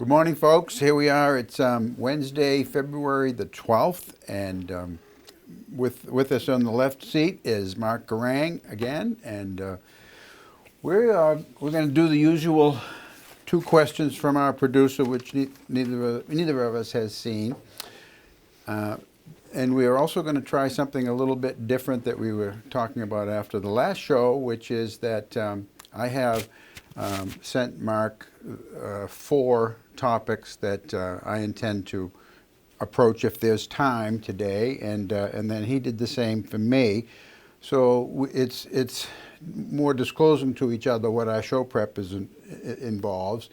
Good morning, folks. Here we are. It's Wednesday, February the 12th, and with us on the left seat is Mark Guerringue again, and we're going to do the usual two questions from our producer, which neither of us has seen, and we are also going to try something a little bit different that we were talking about after the last show, which is that I have sent Mark 4 topics that I intend to approach if there's time today, and then he did the same for me. So it's more disclosing to each other what our show prep involves,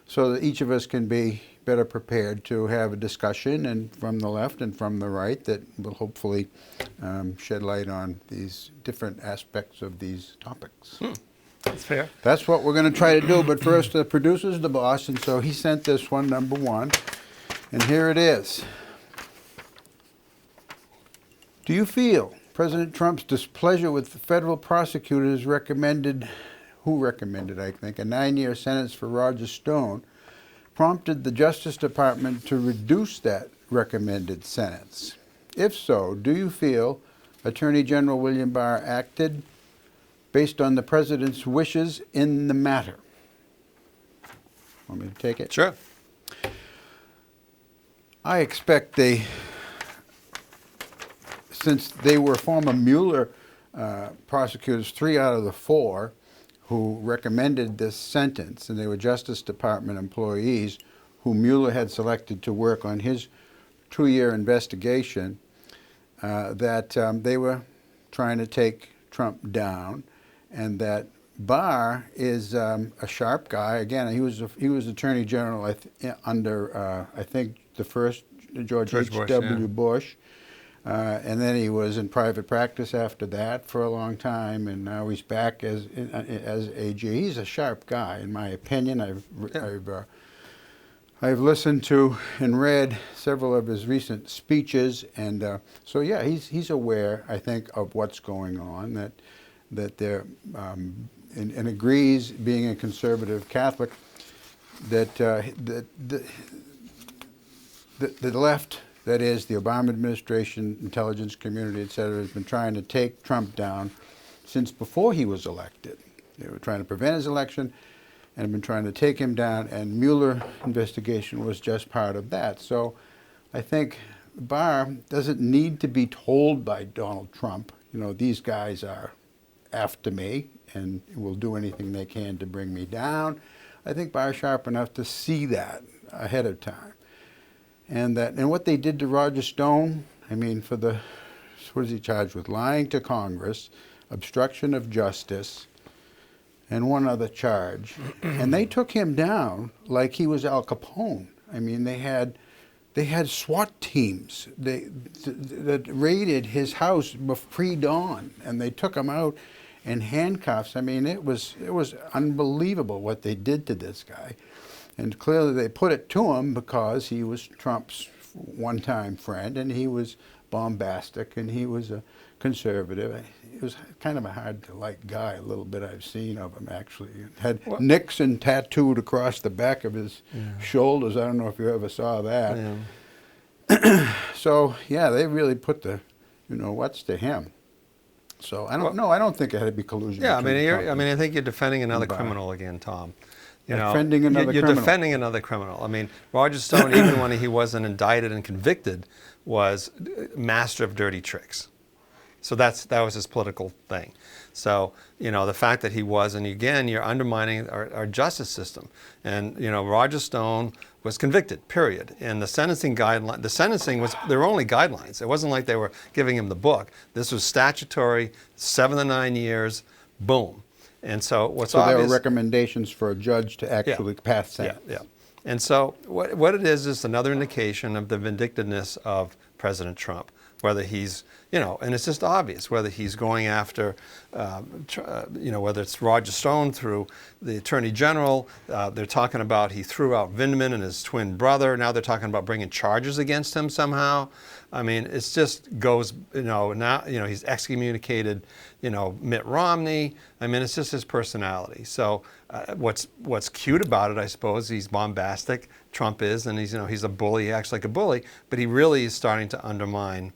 so that each of us can be better prepared to have a discussion, and from the left and from the right, that will hopefully shed light on these different aspects of these topics. That's fair. That's what we're going to try to do. But first, the producer's the boss, and so he sent this one, number 1. And here it is. Do you feel President Trump's displeasure with the federal prosecutors who recommended, I think, a 9-year sentence for Roger Stone, prompted the Justice Department to reduce that recommended sentence? If so, do you feel Attorney General William Barr acted based on the President's wishes in the matter? Want me to take it? Sure. I expect since they were former Mueller prosecutors, 3 out of the 4 who recommended this sentence, and they were Justice Department employees who Mueller had selected to work on his 2-year investigation, that they were trying to take Trump down. And that Barr is a sharp guy. Again, he was Attorney General under I think the first George H.W. Bush, and then he was in private practice after that for a long time, and now he's back as AG. He's a sharp guy, in my opinion. I've listened to and read several of his recent speeches, and so yeah, he's aware, I think, of what's going on. That they're, and agrees, being a conservative Catholic, that the left, that is, the Obama administration, intelligence community, et cetera, has been trying to take Trump down since before he was elected. They were trying to prevent his election and have been trying to take him down, and Mueller investigation was just part of that. So I think Barr doesn't need to be told by Donald Trump, these guys are after me and will do anything they can to bring me down. I think Barr's sharp enough to see that ahead of time. And what they did to Roger Stone, what is he charged with? Lying to Congress, obstruction of justice, and one other charge. And they took him down like he was Al Capone. They had SWAT teams that raided his house pre-dawn, and they took him out in handcuffs. It was unbelievable what they did to this guy. And clearly they put it to him because he was Trump's one-time friend, and he was bombastic, and he was a conservative. He was kind of a hard-to-like guy, a little bit I've seen of him, actually. Had Nixon tattooed across the back of his shoulders. I don't know if you ever saw that. Yeah. So, yeah, they really put the, what's to him. So, I don't think it had to be collusion. Yeah, I think you're defending another criminal again, Tom. Defending another criminal. You're defending another criminal. Roger Stone, even when he wasn't indicted and convicted, was master of dirty tricks. So that was his political thing. So, the fact that he was, and again, you're undermining our justice system. And, Roger Stone was convicted, period. And the sentencing there were only guidelines. It wasn't like they were giving him the book. This was statutory, 7 to 9 years, boom. And so what's obvious... So there were recommendations for a judge to actually pass sentence. Yeah. And so what it is another indication of the vindictiveness of President Trump. Whether he's, and it's just obvious, whether he's going after, whether it's Roger Stone through the Attorney General. They're talking about he threw out Vindman and his twin brother. Now they're talking about bringing charges against him somehow. I mean, it's just goes, now, he's excommunicated, Mitt Romney. I mean, it's just his personality. So what's cute about it, I suppose, he's bombastic. Trump is, and he's a bully. He acts like a bully, but he really is starting to undermine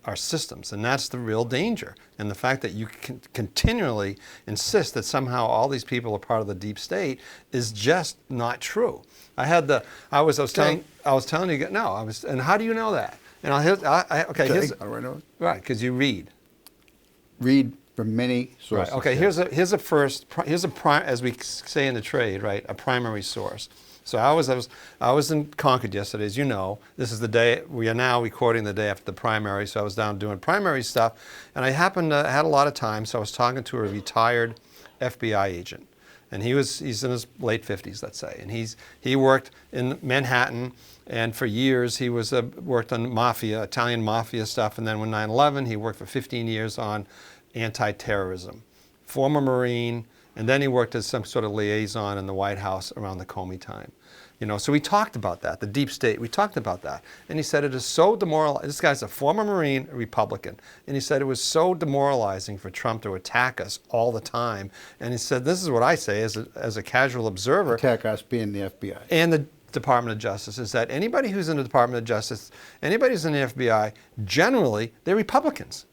our systems, and that's the real danger. And the fact that you can continually insist that somehow all these people are part of the deep state is just not true. I was telling you, and how do you know that? And here's right, because you read from many sources. Right. Okay. Here's a as we say in the trade, right? A primary source. So I was in Concord yesterday, as you know. This is the day, we are now recording the day after the primary, so I was down doing primary stuff, and I happened to had a lot of time, so I was talking to a retired FBI agent. And he's in his late 50s, let's say, and he worked in Manhattan, and for years he worked on Italian mafia stuff, and then when 9/11, he worked for 15 years on anti-terrorism. Former Marine, and then he worked as some sort of liaison in the White House around the Comey time. So we talked about that, the deep state, we talked about that. And he said it is so demoralizing. This guy's a former Marine, a Republican. And he said it was so demoralizing for Trump to attack us all the time. And he said, this is what I say as a casual observer. Attack us being the FBI. And the Department of Justice, is that anybody who's in the Department of Justice, anybody who's in the FBI, generally, they're Republicans.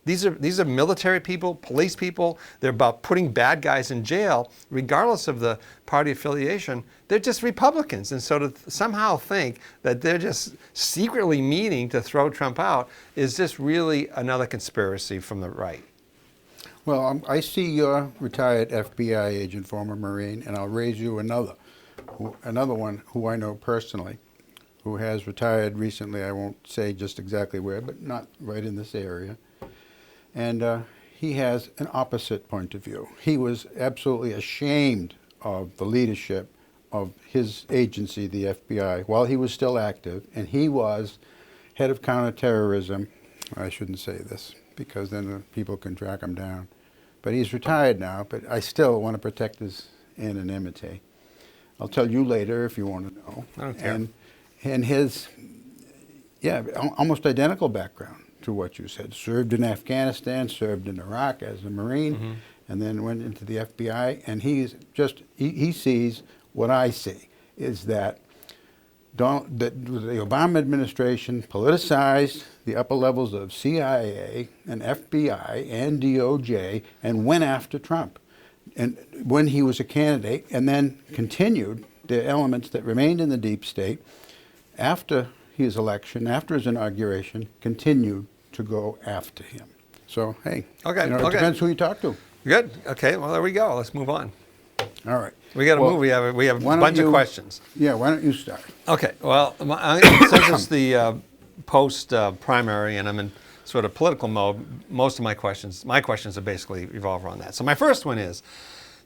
These are military people, police people. They're about putting bad guys in jail, regardless of the party affiliation. They're just Republicans. And so to somehow think that they're just secretly meaning to throw Trump out is just really another conspiracy from the right. Well, I see you're retired FBI agent, former Marine, and I'll raise you another one who I know personally, who has retired recently. I won't say just exactly where, but not right in this area. And he has an opposite point of view. He was absolutely ashamed of the leadership of his agency, the FBI, while he was still active, and he was head of counterterrorism. I shouldn't say this, because then people can track him down. But he's retired now, but I still want to protect his anonymity. I'll tell you later if you want to know. I don't care. And his, almost identical background to what you said. Served in Afghanistan, served in Iraq as a Marine, and then went into the FBI. And he sees what I see, is that the Obama administration politicized the upper levels of CIA and FBI and DOJ and went after Trump. And when he was a candidate, and then continued the elements that remained in the deep state after his election, after his inauguration, continued to go after him. So, hey, it depends who you talk to. Good. Okay, well, there we go. Let's move on. All right. We got to move. We have a bunch of questions. Yeah, why don't you start? Okay, well, since it's the post-primary and I'm in sort of political mode, most of my questions are basically revolve around that. So my first one is,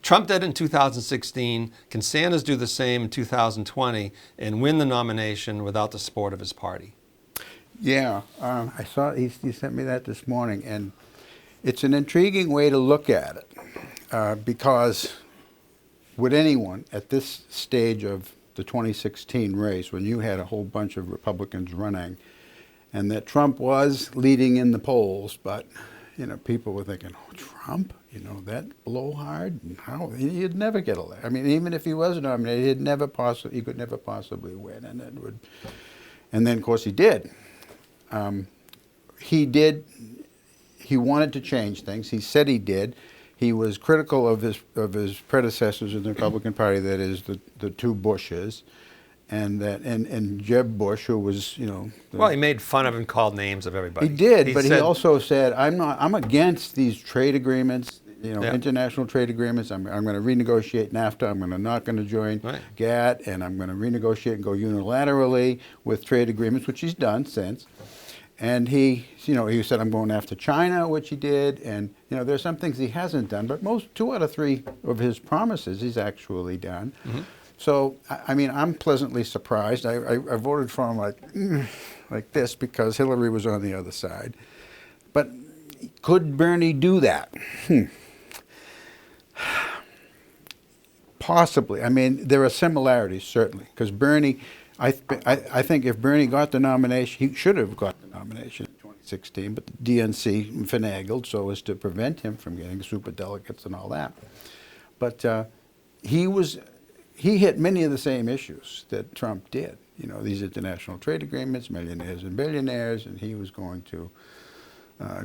Trump did in 2016. Can Sanders do the same in 2020 and win the nomination without the support of his party? Yeah, I saw he sent me that this morning, and it's an intriguing way to look at it because would anyone at this stage of the 2016 race, when you had a whole bunch of Republicans running, and that Trump was leading in the polls, but people were thinking, oh, Trump, that blowhard, how he'd never get elected. I mean, even if he was nominated, he could never possibly win, and then of course he did. He wanted to change things. He said he did. He was critical of his predecessors in the Republican Party, that is the two Bushes, and Jeb Bush, who was well, he made fun of and called names of everybody. He did, he also said, I'm against these trade agreements, international trade agreements. I'm going to renegotiate NAFTA. I'm not going to join GATT, and I'm going to renegotiate and go unilaterally with trade agreements, which he's done since. And he said, I'm going after China, which he did. And, there's some things he hasn't done, but 2 out of 3 of his promises he's actually done. Mm-hmm. So, I mean, I'm pleasantly surprised. I voted for him like this because Hillary was on the other side. But could Bernie do that? Possibly. I mean, there are similarities, certainly, because Bernie I think if Bernie got the nomination, he should have got the nomination in 2016, but the DNC finagled so as to prevent him from getting superdelegates and all that. But he hit many of the same issues that Trump did. You know, these international trade agreements, millionaires and billionaires, and he was going to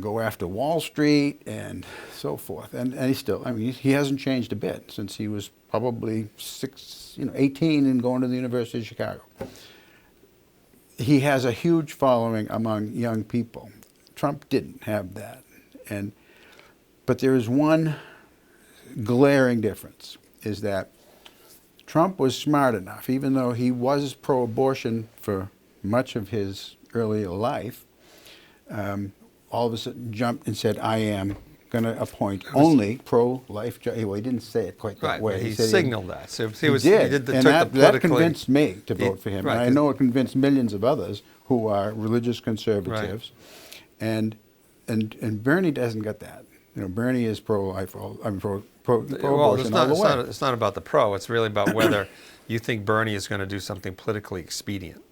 go after Wall Street and so forth. And he still, I mean, he hasn't changed a bit since he was probably 18 and going to the University of Chicago. He has a huge following among young people. Trump didn't have that. But there is one glaring difference, is that Trump was smart enough, even though he was pro-abortion for much of his earlier life, all of a sudden jumped and said, I am going to appoint only pro-life judges. Well, he didn't say it quite that Right, way. but he said signaled that. So he did, and that convinced me to vote for him. Right, and I know it convinced millions of others who are religious conservatives. Right. And Bernie doesn't get that. You know, Bernie is pro-life, pro-abortion all the way. It's not about the pro. It's really about whether you think Bernie is going to do something politically expedient.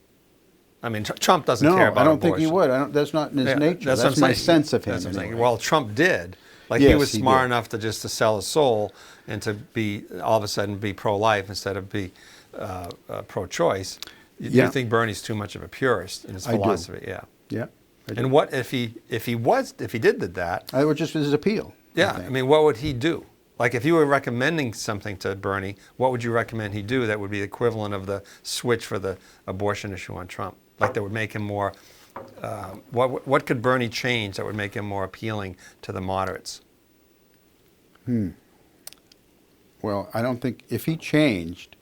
I mean, Trump doesn't care about I don't abortion. think he would. That's not in his nature. That's my sense of him. That's what I'm saying. Well, Trump did. Like, yes, he was smart enough to sell his soul and to be, all of a sudden, be pro-life instead of be pro-choice. You think Bernie's too much of a purist in his philosophy? I do. Yeah. And what if he did that? I would just his appeal. Yeah. I mean, what would he do? Like, if you were recommending something to Bernie, what would you recommend he do that would be the equivalent of the switch for the abortion issue on Trump? Like, that would make him more, what could Bernie change that would make him more appealing to the moderates? Well, I don't think, if he changed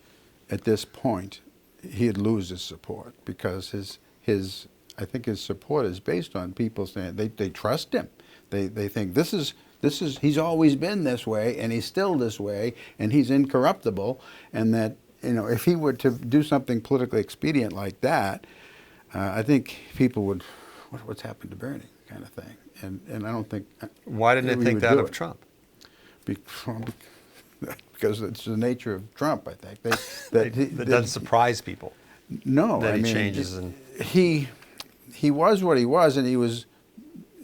at this point, he'd lose his support, because I think his support is based on people saying they trust him. They think he's always been this way, and he's still this way, and he's incorruptible, and that, you know, if he were to do something politically expedient like that, I think people would, what's happened to Bernie, kind of thing. And I don't think. Why didn't they take that of Trump? Because it's the nature of Trump, I think. That doesn't surprise people. No, that I mean, changes. He was what he was, and he was.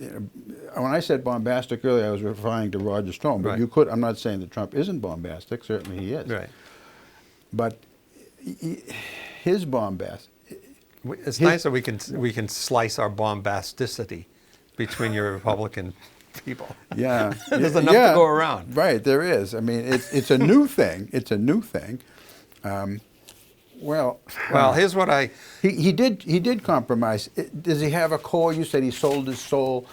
When I said bombastic earlier, I was referring to Roger Stone. But Right. I'm not saying that Trump isn't bombastic. Certainly he is. Right. But his bombast. It's nice that we can slice our bombasticity between your Republican people. Yeah. There's enough to go around. Right, there is. I mean, it's a new thing. It's a new thing. Well, here's what he did compromise. Does he have a core? You said he sold his soul.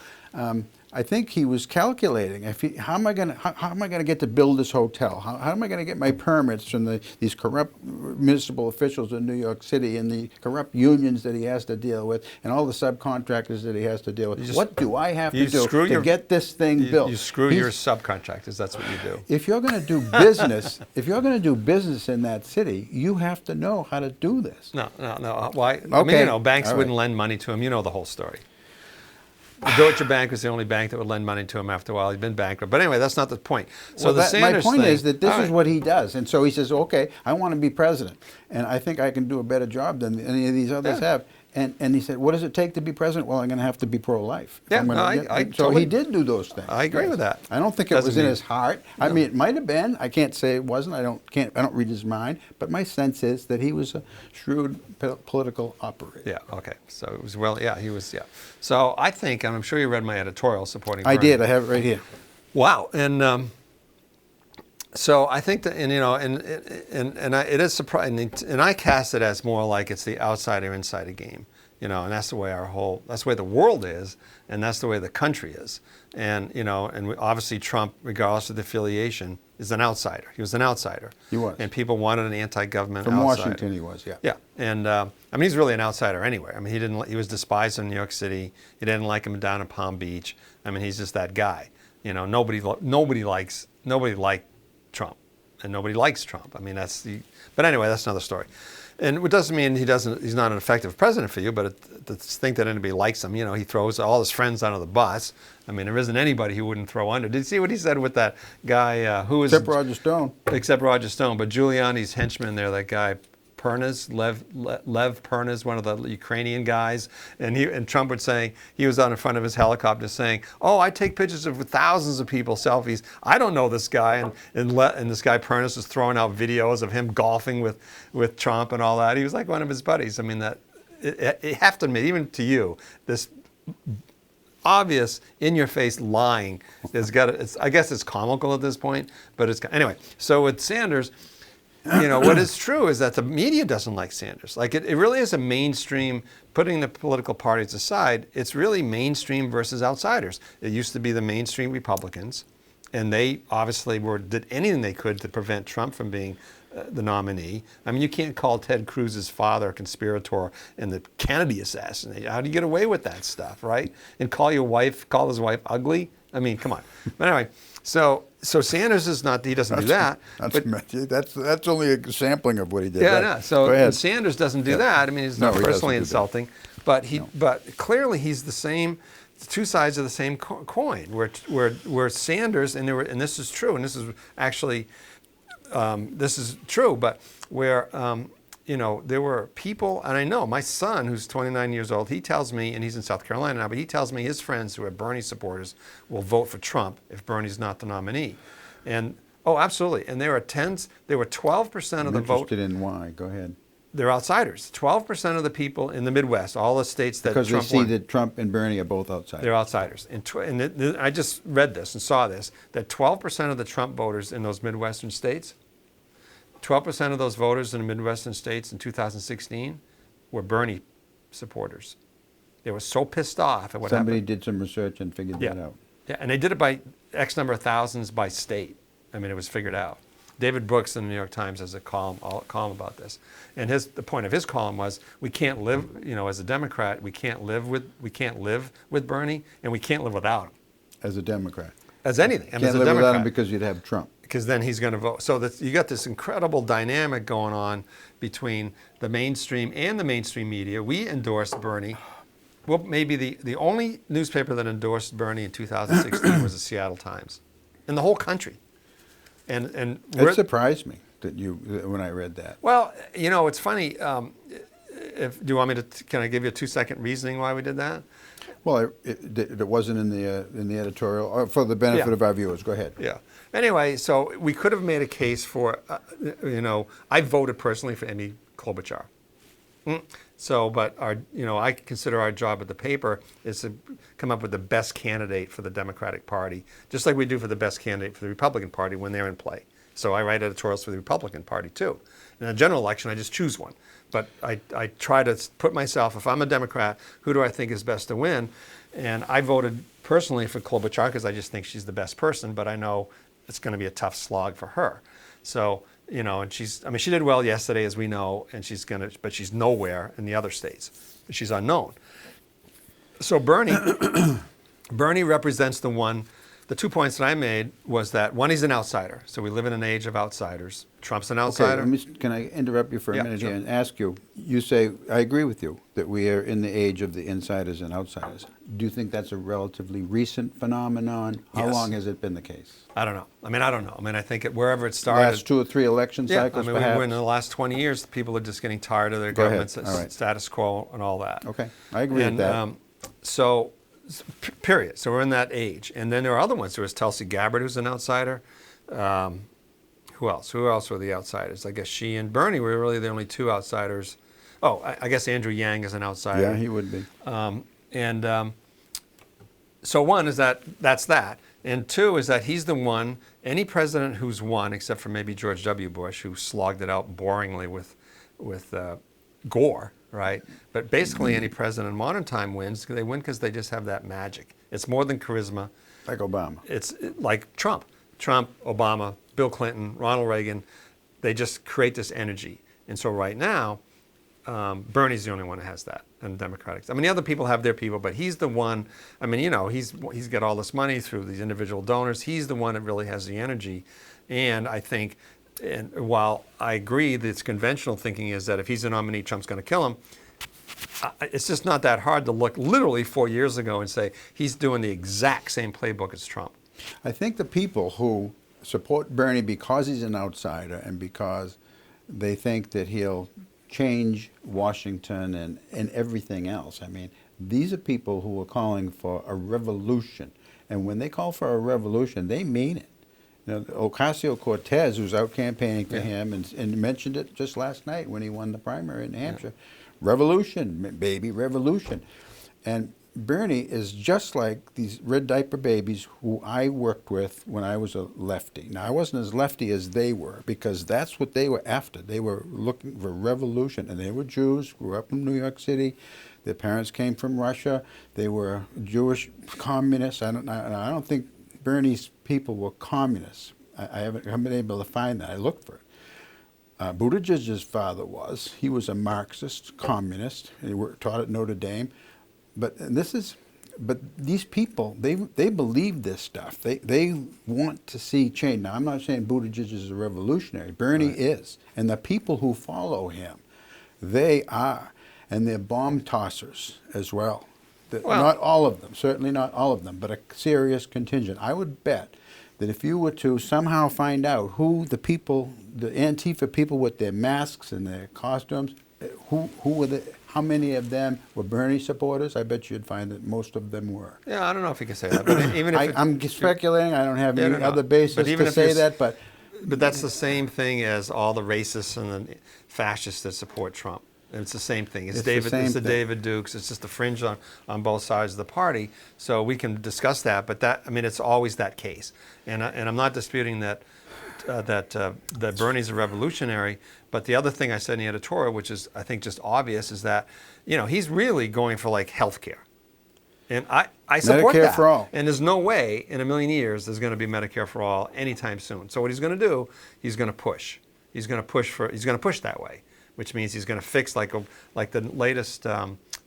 I think he was calculating. How am I going to get to build this hotel? How am I going to get my permits from these corrupt municipal officials in New York City, and the corrupt unions that he has to deal with, and all the subcontractors that he has to deal with? What do I have to do to get this thing built? You screw your subcontractors. That's what you do. If you're going to do business, in that city, you have to know how to do this. No. Why? Okay. I mean, you know, banks wouldn't lend money to him. You know the whole story. The Deutsche Bank was the only bank that would lend money to him after a while. He'd been bankrupt. But anyway, that's not the point. So my point is that this is what he does. And so he says, okay, I want to be president. And I think I can do a better job than any of these others have. And he said, what does it take to be president? Well, I'm going to have to be pro-life. Yeah, so he did do those things. I agree with that. I don't think it was in his heart. I mean, it might have been. I can't say it wasn't. I don't read his mind. But my sense is that he was a shrewd political operator. Yeah. Okay. So it was he was. So I think, and I'm sure you read my editorial supporting Bernie. I did. I have it right here. Wow. And so I think that, and you know, it is surprising, and I cast it as more like it's the outsider-insider game, you know, and that's the way that's the way the world is, and that's the way the country is, and you know, and obviously Trump, regardless of the affiliation, is an outsider. He was an outsider. He was. And people wanted an anti-government From outsider. Washington, he was. Yeah. Yeah, and I mean, he's really an outsider anyway. I mean, he was despised in New York City. He didn't like him down in Palm Beach. I mean, he's just that guy. You know, nobody liked Trump, and nobody likes Trump. I mean, but anyway, that's another story. And it doesn't mean he's not an effective president for you, but to think that anybody likes him, you know, he throws all his friends under the bus. I mean, there isn't anybody he wouldn't throw under. Did you see what he said with that guy who was... Except Roger Stone. Except Roger Stone, but Giuliani's henchman there, that guy, Pernas, Lev Pernas, one of the Ukrainian guys, and Trump was saying, he was out in front of his helicopter saying, "Oh, I take pictures of thousands of people, selfies. I don't know this guy," and this guy Pernas was throwing out videos of him golfing with Trump and all that. He was like one of his buddies. I mean, that you have to admit, even to you, this obvious, in-your-face lying has got. I guess it's comical at this point, but it's anyway. So with Sanders, what is true is that the media doesn't like Sanders. Like it really is a mainstream. Putting the political parties aside, it's really mainstream versus outsiders. It used to be the mainstream Republicans, and they obviously did anything they could to prevent Trump from being the nominee. I mean, you can't call Ted Cruz's father a conspirator in the Kennedy assassination. How do you get away with that stuff, right? And call his wife ugly? I mean, come on. But anyway, so Sanders is not. He doesn't do that. That's only a sampling of what he did. Yeah, no. So and Sanders doesn't do that. I mean, he's not personally insulting, but clearly he's the same. Two sides of the same coin. Where Sanders and this is true, and this is actually. This is true, but where, there were people, and I know my son, who's 29 years old, he tells me, and he's in South Carolina now, but he tells me his friends who are Bernie supporters will vote for Trump if Bernie's not the nominee. And, oh, absolutely. And there were 12% of the vote. Interested in why? Go ahead. They're outsiders. 12% of the people in the Midwest, all the states that because Trump they see won, that Trump and Bernie are both outsiders. they're outsiders. And I just read this and saw this, that 12% of the Trump voters in those Midwestern states, 12% of those voters in the Midwestern states in 2016 were Bernie supporters. They were so pissed off at what happened. Somebody did some research and figured that out. Yeah, and they did it by X number of thousands by state. I mean, it was figured out. David Brooks in the New York Times has a column about this, and the point of his column was we can't live, as a Democrat, we can't live with Bernie, and we can't live without him. As a Democrat, as anything, can't live without him because you'd have Trump. Because then he's going to vote. So you got this incredible dynamic going on between the mainstream and the mainstream media. We endorsed Bernie. Well, maybe the only newspaper that endorsed Bernie in 2016 was the Seattle Times, in the whole country. And it surprised me when I read that. Well, it's funny. Do you want me to? Can I give you a 2-second reasoning why we did that? Well, it wasn't in the editorial, or for the benefit of our viewers. Go ahead. Yeah. Anyway, so we could have made a case for, I voted personally for Amy Klobuchar. So, but I consider our job at the paper is to come up with the best candidate for the Democratic Party, just like we do for the best candidate for the Republican Party when they're in play. So I write editorials for the Republican Party too. In a general election, I just choose one. But I try to put myself, if I'm a Democrat, who do I think is best to win? And I voted personally for Klobuchar because I just think she's the best person, but I know it's going to be a tough slog for her. So, and she did well yesterday, as we know, and but she's nowhere in the other states. She's unknown. So Bernie represents the 2 points that I made was that, one, he's an outsider. So we live in an age of outsiders. Trump's an outsider. Okay, can I interrupt you for a minute sure. here and ask you, you say, I agree with you, that we are in the age of the insiders and outsiders. Do you think that's a relatively recent phenomenon? How Yes. long has it been the case? I don't know. I think wherever it started. Last 2 or 3 election cycles, perhaps? In the last 20 years, people are just getting tired of their government's status quo and all that. Okay, I agree with that. Period. So we're in that age. And then there are other ones. There was Tulsi Gabbard, who's an outsider. Who else? Who else were the outsiders? I guess she and Bernie were really the only 2 outsiders. Oh, I guess Andrew Yang is an outsider. Yeah, he would be. So one is that's that. And 2 is that he's the one, any president who's won, except for maybe George W. Bush, who slogged it out boringly with Gore, right? But basically any president in modern time wins. They win because they just have that magic. It's more than charisma. Like Obama. It's like Trump, Obama, Bill Clinton, Ronald Reagan. They just create this energy. And so right now, Bernie's the only one that has that, and Democrats. I mean, the other people have their people, but he's the one. I mean, he's got all this money through these individual donors. He's the one that really has the energy, and I think. And while I agree that conventional thinking is that if he's a nominee, Trump's going to kill him, it's just not that hard to look literally 4 years ago and say he's doing the exact same playbook as Trump. I think the people who support Bernie because he's an outsider and because they think that he'll change Washington and everything else. I mean, these are people who are calling for a revolution. And when they call for a revolution, they mean it. You know, Ocasio-Cortez, who's out campaigning for him, and mentioned it just last night when he won the primary in New Hampshire. Revolution, baby, revolution. And Bernie is just like these red diaper babies who I worked with when I was a lefty. Now, I wasn't as lefty as they were because that's what they were after. They were looking for revolution, and they were Jews, grew up in New York City. Their parents came from Russia. They were Jewish communists. I don't think Bernie's people were communists. I haven't been able to find that. I looked for it. Buttigieg's father was. He was a Marxist, communist. He taught at Notre Dame. But these people, they believe this stuff. They want to see change. Now, I'm not saying Buttigieg is a revolutionary. Bernie is. And the people who follow him, they are. And they're bomb tossers as well. Not all of them, certainly not all of them, but a serious contingent. I would bet that if you were to somehow find out who the people, the Antifa people with their masks and their costumes, who were how many of them were Bernie supporters, I bet you'd find that most of them were. Yeah, I don't know if you can say that, but even if I'm speculating. I don't have any other basis to say that, but that's the same thing as all the racists and the fascists that support Trump. And it's the same thing. It's the David Dukes. It's just the fringe on both sides of the party. So we can discuss that, but it's always that case. And I'm not disputing that Bernie's a revolutionary. But the other thing I said in the editorial, which is I think just obvious, is that he's really going for like health care. And I support Medicare that. for all. And there's no way in a million years there's going to be Medicare for all anytime soon. So what he's going to do, he's going to push. He's going to push that way, which means he's going to fix like the latest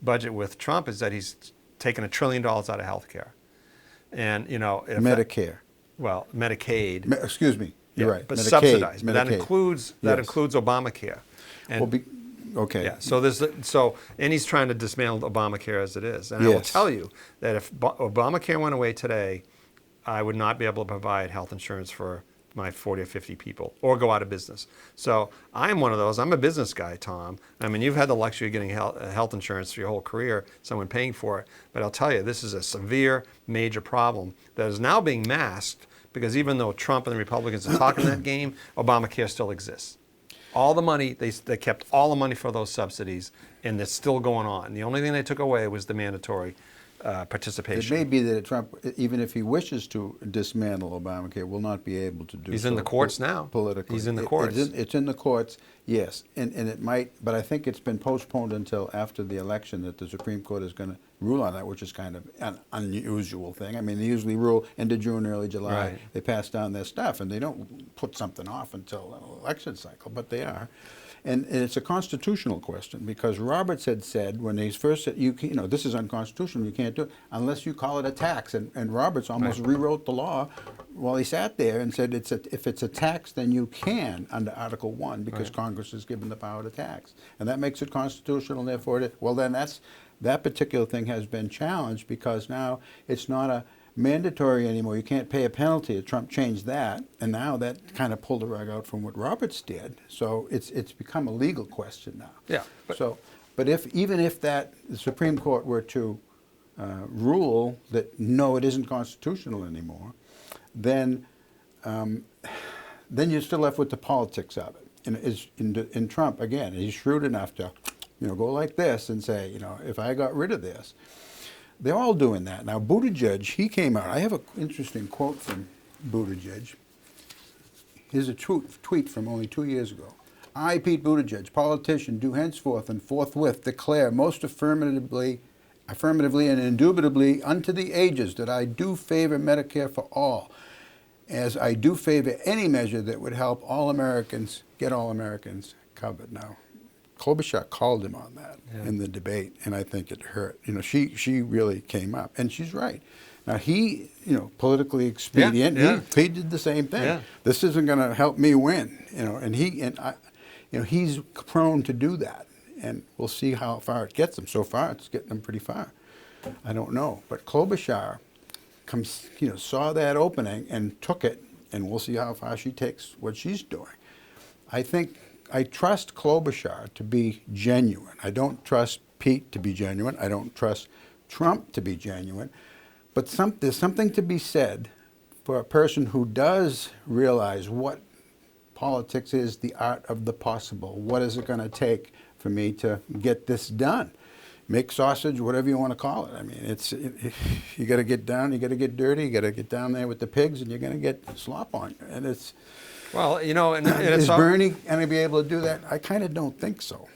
budget with Trump is that he's taken $1 trillion out of health care. And Medicare. Medicaid. Excuse me. You're right. But Medicaid, subsidized. But Medicaid. that includes Obamacare. And okay. Yeah. So and he's trying to dismantle Obamacare as it is. And I will tell you that if Obamacare went away today, I would not be able to provide health insurance for my 40 or 50 people or go out of business. So I'm one of those. I'm a business guy, Tom. I mean, you've had the luxury of getting health insurance for your whole career, someone paying for it. But I'll tell you, this is a severe, major problem that is now being masked because even though Trump and the Republicans are talking that game, Obamacare still exists. All the money, they kept all the money for those subsidies, and it's still going on. The only thing they took away was the mandatory participation. It may be that Trump, even if he wishes to dismantle Obamacare, will not be able to do so. He's in the courts now. Politically. He's in the courts. It's in the courts, yes. And it might, but I think it's been postponed until after the election that the Supreme Court is going to rule on that, which is kind of an unusual thing. I mean, they usually rule end of June, early July. Right. They pass down their stuff, and they don't put something off until an election cycle, but they are. And it's a constitutional question because Roberts had said when they first said, this is unconstitutional, you can't do it unless you call it a tax. And Roberts almost rewrote the law while he sat there and said if it's a tax, then you can under Article 1 because Congress is given the power to tax. And that makes it constitutional, and therefore, that particular thing has been challenged because now it's not a mandatory anymore. You can't pay a penalty. Trump changed that, and now that kind of pulled the rug out from what Roberts did. So it's become a legal question now. Yeah. But even if the Supreme Court were to rule that no, it isn't constitutional anymore, then you're still left with the politics of it. And in Trump again, he's shrewd enough to go like this and say, if I got rid of this. They're all doing that. Now, Buttigieg, he came out. I have an interesting quote from Buttigieg. Here's a tweet from only 2 years ago. I, Pete Buttigieg, politician, do henceforth and forthwith declare most affirmatively and indubitably unto the ages that I do favor Medicare for all, as I do favor any measure that would help all Americans get all Americans covered. Now, Klobuchar called him on that in the debate, and I think it hurt. She really came up, and she's right. Now he, politically expedient, he did the same thing. Yeah. This isn't going to help me win, and he's prone to do that, and we'll see how far it gets him. So far, it's getting him pretty far. I don't know, but Klobuchar saw that opening and took it, and we'll see how far she takes what she's doing. I think I trust Klobuchar to be genuine. I don't trust Pete to be genuine. I don't trust Trump to be genuine. But there's something to be said for a person who does realize what politics is, the art of the possible. What is it going to take for me to get this done? Make sausage, whatever you want to call it. I mean, you got to get down, you got to get dirty, you got to get down there with the pigs, and you're going to get slop on you. And it's, well, you know, and is it's all, Bernie going to be able to do that? I kind of don't think so.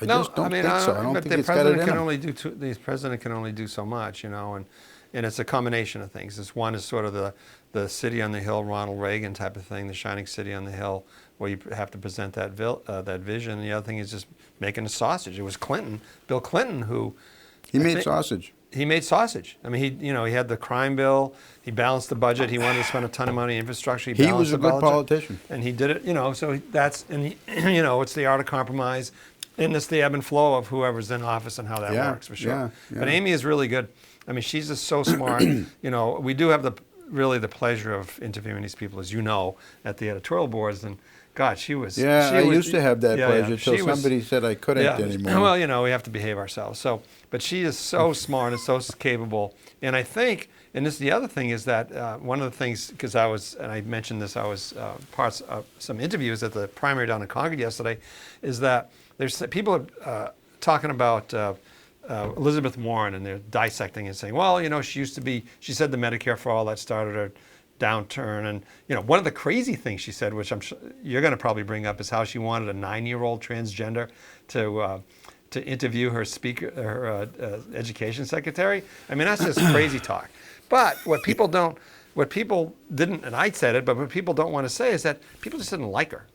I just don't think so. I don't but think the it's got it president in can him. only do the president can only do so much, you know, and it's a combination of things. This one is sort of the city on the hill, Ronald Reagan type of thing, the shining city on the hill, where you have to present that vision. And the other thing is just making a sausage. It was Bill Clinton, who He made sausage. He made sausage. I mean, he had the crime bill. He balanced the budget. He wanted to spend a ton of money on infrastructure. He was a good politician, and he did it. You know, so it's the art of compromise, and it's the ebb and flow of whoever's in office and how that works for sure. Yeah. But Amy is really good. I mean, she's just so smart. You know, we do have the pleasure of interviewing these people, as you know, at the editorial boards. And God, she was. Yeah, I used to have that pleasure until until somebody said I couldn't anymore. Well, you know, we have to behave ourselves. So, but she is so smart and so capable. And I think, and this the other thing is that one of the things, because I mentioned this, I was parts of some interviews at the primary down in Concord yesterday, is that there's people talking about Elizabeth Warren, and they're dissecting and saying, well, you know, she said the Medicare for All, that started her downturn. And, you know, one of the crazy things she said, which I'm sure you're going to probably bring up, is how she wanted a 9-year-old transgender to interview her education secretary. I mean, that's just crazy talk. But what people didn't, and I said it, but what people don't want to say is that people just didn't like her.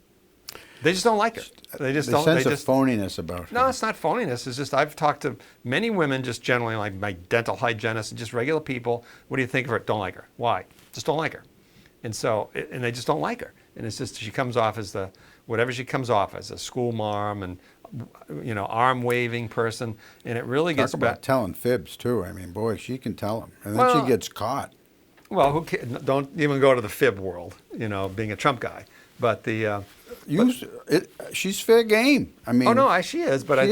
They just don't like her. They just don't. Sense of phoniness about her. No, it's not phoniness. It's just I've talked to many women, just generally, like my dental hygienist and just regular people. What do you think of her? Don't like her. Why? Just don't like her. And so, and they just don't like her. And it's just she comes off as whatever she comes off as, a school mom and, you know, arm waving person. And it really gets Talk about telling fibs too. I mean, boy, she can tell them, and then Well, she gets caught. Well, don't even go to the fib world. You know, being a Trump guy. But she's fair game. I mean, oh no, she is. But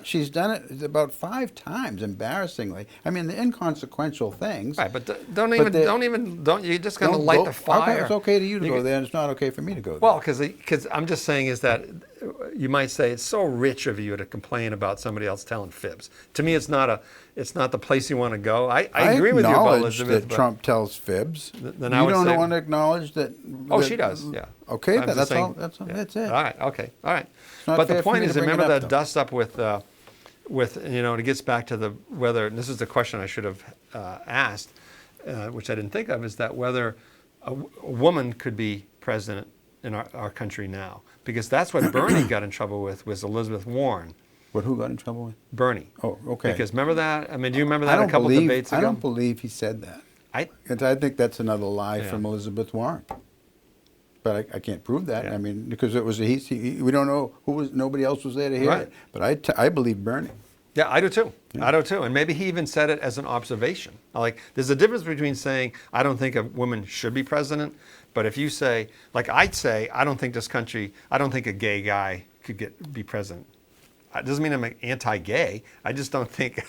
she's done it about 5 times, embarrassingly. I mean, the inconsequential things. Right, but don't you're just going to light the fire. It's okay to you to go there, and it's not okay for me to go there. Well, because I'm just saying is that you might say it's so rich of you to complain about somebody else telling fibs. To me, it's not the place you want to go. I agree with you about Elizabeth. That Trump tells fibs. Then you don't want to acknowledge that. Oh, she does. Yeah. Okay, but that's all. That's it. All right. Okay. All right. But the point is, remember that dust up with you know, it gets back to whether. And this is the question I should have asked, which I didn't think of, is that whether a woman could be president in our country now, because that's what Bernie got in trouble with, was Elizabeth Warren. Who got in trouble with? Bernie. Oh, okay. Because remember that? I mean, do you remember that a couple of debates ago? I don't believe he said that. I think that's another lie from Elizabeth Warren. But I can't prove that. Yeah. I mean, because it was we don't know nobody else was there to hear it. But I believe Bernie. Yeah, I do too. Yeah. I do too. And maybe he even said it as an observation. Like, there's a difference between saying, I don't think a woman should be president, but if you say, like I'd say, I don't think a gay guy could be president. It doesn't mean I'm anti-gay. I just don't think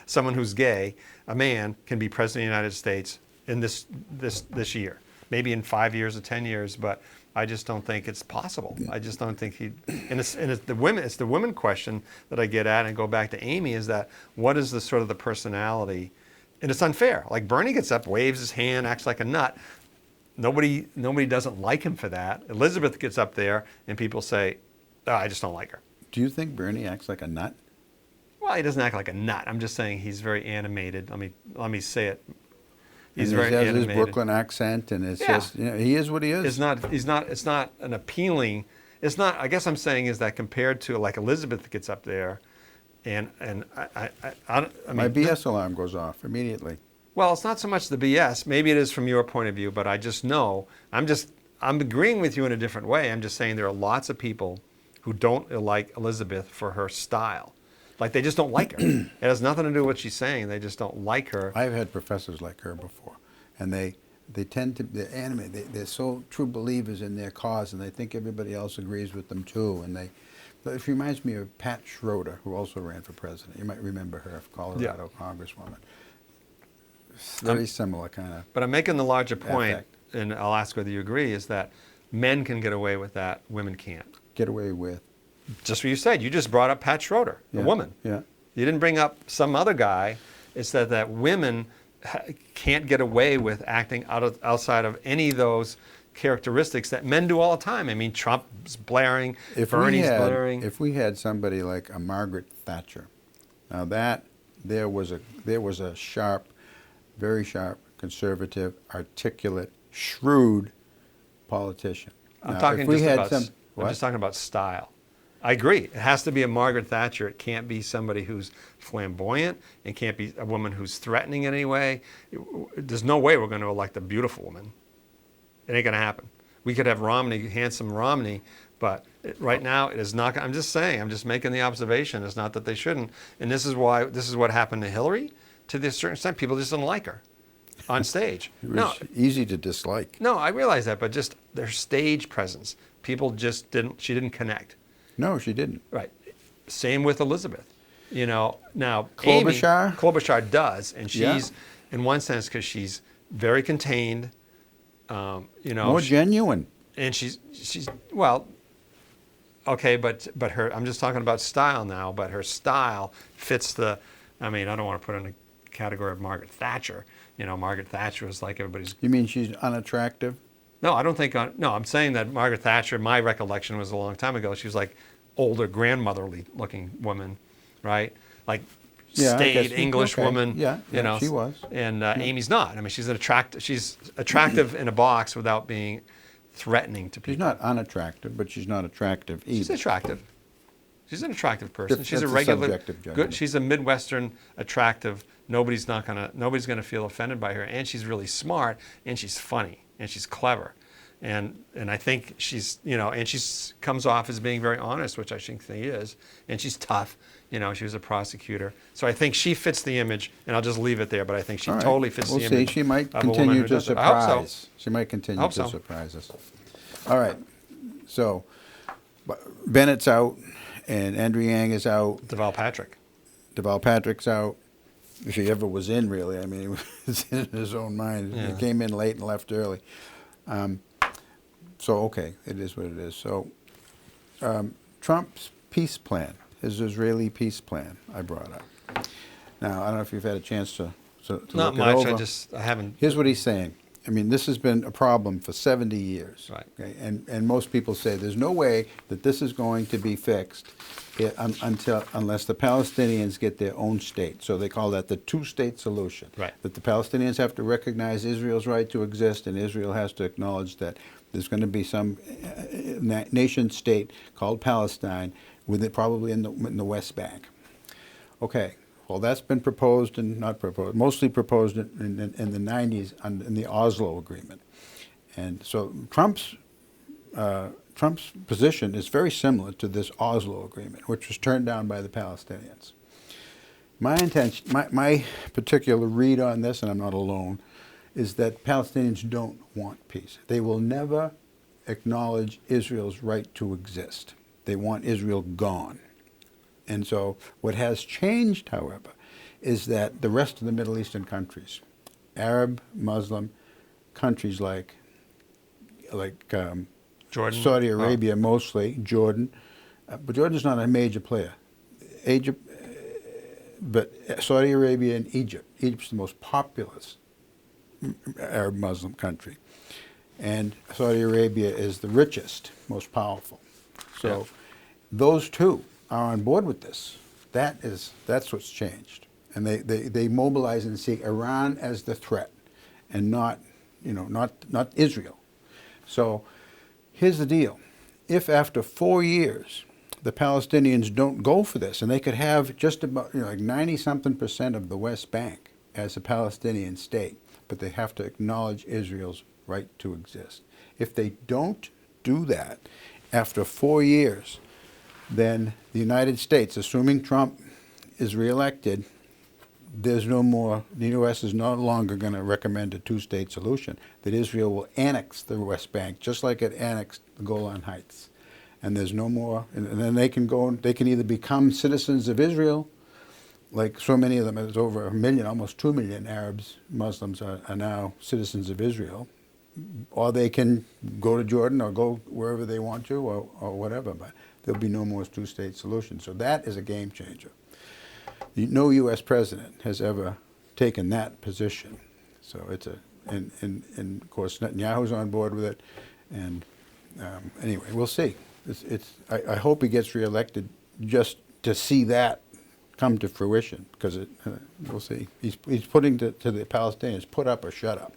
someone who's gay, a man, can be president of the United States in this year. Maybe in 5 years or 10 years, but I just don't think it's possible. I just don't think and it's the women question that I get at, and go back to Amy, is that what is the sort of the personality? And it's unfair. Like, Bernie gets up, waves his hand, acts like a nut. Nobody doesn't like him for that. Elizabeth gets up there and people say, oh, I just don't like her. Do you think Bernie acts like a nut? Well, he doesn't act like a nut. I'm just saying he's very animated. Let me say it. He's and very he has animated. his Brooklyn accent, and it's just, you know, he is what he is. It's not an appealing. It's not. I guess I'm saying is that compared to, like, Elizabeth gets up there, and I mean, my BS alarm goes off immediately. Well, it's not so much the BS. Maybe it is from your point of view, but I just know. I'm agreeing with you in a different way. I'm just saying there are lots of people who don't like Elizabeth for her style. Like, they just don't like her. It has nothing to do with what she's saying. They just don't like her. I've had professors like her before, and they they tend to, they're animated. They're so true believers in their cause, and they think everybody else agrees with them too. And but it reminds me of Pat Schroeder, who also ran for president. You might remember her, Colorado Congresswoman. Very similar kind of. But I'm making the larger point, effect. and I'll ask whether you agree, is that men can get away with that, women can't. Get away with. Just what you said. You just brought up Pat Schroeder, a woman. Yeah. You didn't bring up some other guy. It's that women can't get away with acting outside of any of those characteristics that men do all the time. I mean, Trump's blaring, Bernie's blaring. If we had somebody like a Margaret Thatcher, now there was a sharp, very sharp, conservative, articulate, shrewd politician. I'm Now, if we had I'm just talking about style. I agree. It has to be a Margaret Thatcher. It can't be somebody who's flamboyant. It can't be a woman who's threatening in any way. There's no way we're going to elect a beautiful woman. It ain't going to happen. We could have Romney, handsome Romney, but right now it is not. I'm just saying. I'm just making the observation. It's not that they shouldn't. And this is what happened to Hillary. To this certain extent, people just didn't like her on stage. It was easy to dislike. No, I realize that, but just their stage presence, people just didn't. She didn't connect. No, she didn't. Right. Same with Elizabeth. You know, now Klobuchar does, and she's in one sense because she's very contained. You know, more genuine. And she's well, okay, but her. I'm just talking about style now. But her style fits the. I mean, I don't want to put her in a category of Margaret Thatcher. You know, Margaret Thatcher was like everybody's. You mean she's unattractive? No, I don't think. No, I'm saying that Margaret Thatcher, my recollection was a long time ago. She was like older, grandmotherly looking woman, right? Like staid English woman. Yeah, you know, she was. And Amy's not. I mean, she's attractive in a box without being threatening to people. She's not unattractive, but she's not attractive either. She's attractive. She's an attractive person. That's She's a a regular, subjective judgment. good. She's a Midwestern attractive. Nobody's gonna feel offended by her, and she's really smart, and she's funny, and she's clever, and I think she's, you know, and she's comes off as being very honest, which I think she is, and she's tough. You know, she was a prosecutor, so I think she fits the image, and I'll just leave it there. But I think she totally fits the image. We'll see. She might of a woman continue who to does it. I hope so. surprise. She might continue to surprise us. All right. So Bennett's out, and Andrew Yang is out. Deval Patrick's out. If he ever was in, really. I mean, he was in his own mind. Yeah. He came in late and left early. So, okay, it is what it is. So, Trump's peace plan, his Israeli peace plan, I brought up. Now, I don't know if you've had a chance to Not look much. it over. I haven't. Here's what he's saying. I mean, this has been a problem for 70 years. Right. Okay? And most people say there's no way that this is going to be fixed unless the Palestinians get their own state. So they call that the two-state solution. Right. That the Palestinians have to recognize Israel's right to exist, and Israel has to acknowledge that there's going to be some nation state called Palestine, with it probably in the West Bank. Okay. Well, that's been proposed and not proposed, mostly proposed in the 90s in the Oslo Agreement. And so Trump's position is very similar to this Oslo Agreement, which was turned down by the Palestinians. My particular read on this, and I'm not alone, is that Palestinians don't want peace. They will never acknowledge Israel's right to exist. They want Israel gone. And so what has changed, however, is that the rest of the Middle Eastern countries, Arab, Muslim countries like Jordan, Saudi Arabia mostly, Jordan, but Jordan's not a major player. But Saudi Arabia and Egypt. Egypt's the most populous Arab Muslim country. And Saudi Arabia is the richest, most powerful. So those two are on board with this. That's what's changed, and they mobilize and see Iran as the threat, and not Israel. So here's the deal: if after 4 years the Palestinians don't go for this, and they could have just about like 90-something% of the West Bank as a Palestinian state, but they have to acknowledge Israel's right to exist. If they don't do that after 4 years, then the United States, assuming Trump is reelected, there's no more, the U.S. is no longer going to recommend a two-state solution, that Israel will annex the West Bank, just like it annexed the Golan Heights. And there's no more, and then they can either become citizens of Israel, like so many of them, there's over 1 million, almost 2 million Arabs, Muslims are now citizens of Israel, or they can go to Jordan or go wherever they want to or whatever, but there'll be no more two-state solution. So that is a game changer. No U.S. president has ever taken that position. So it's and of course Netanyahu's on board with it. And anyway, we'll see. I hope he gets reelected just to see that come to fruition, because we'll see. He's putting to the Palestinians, put up or shut up.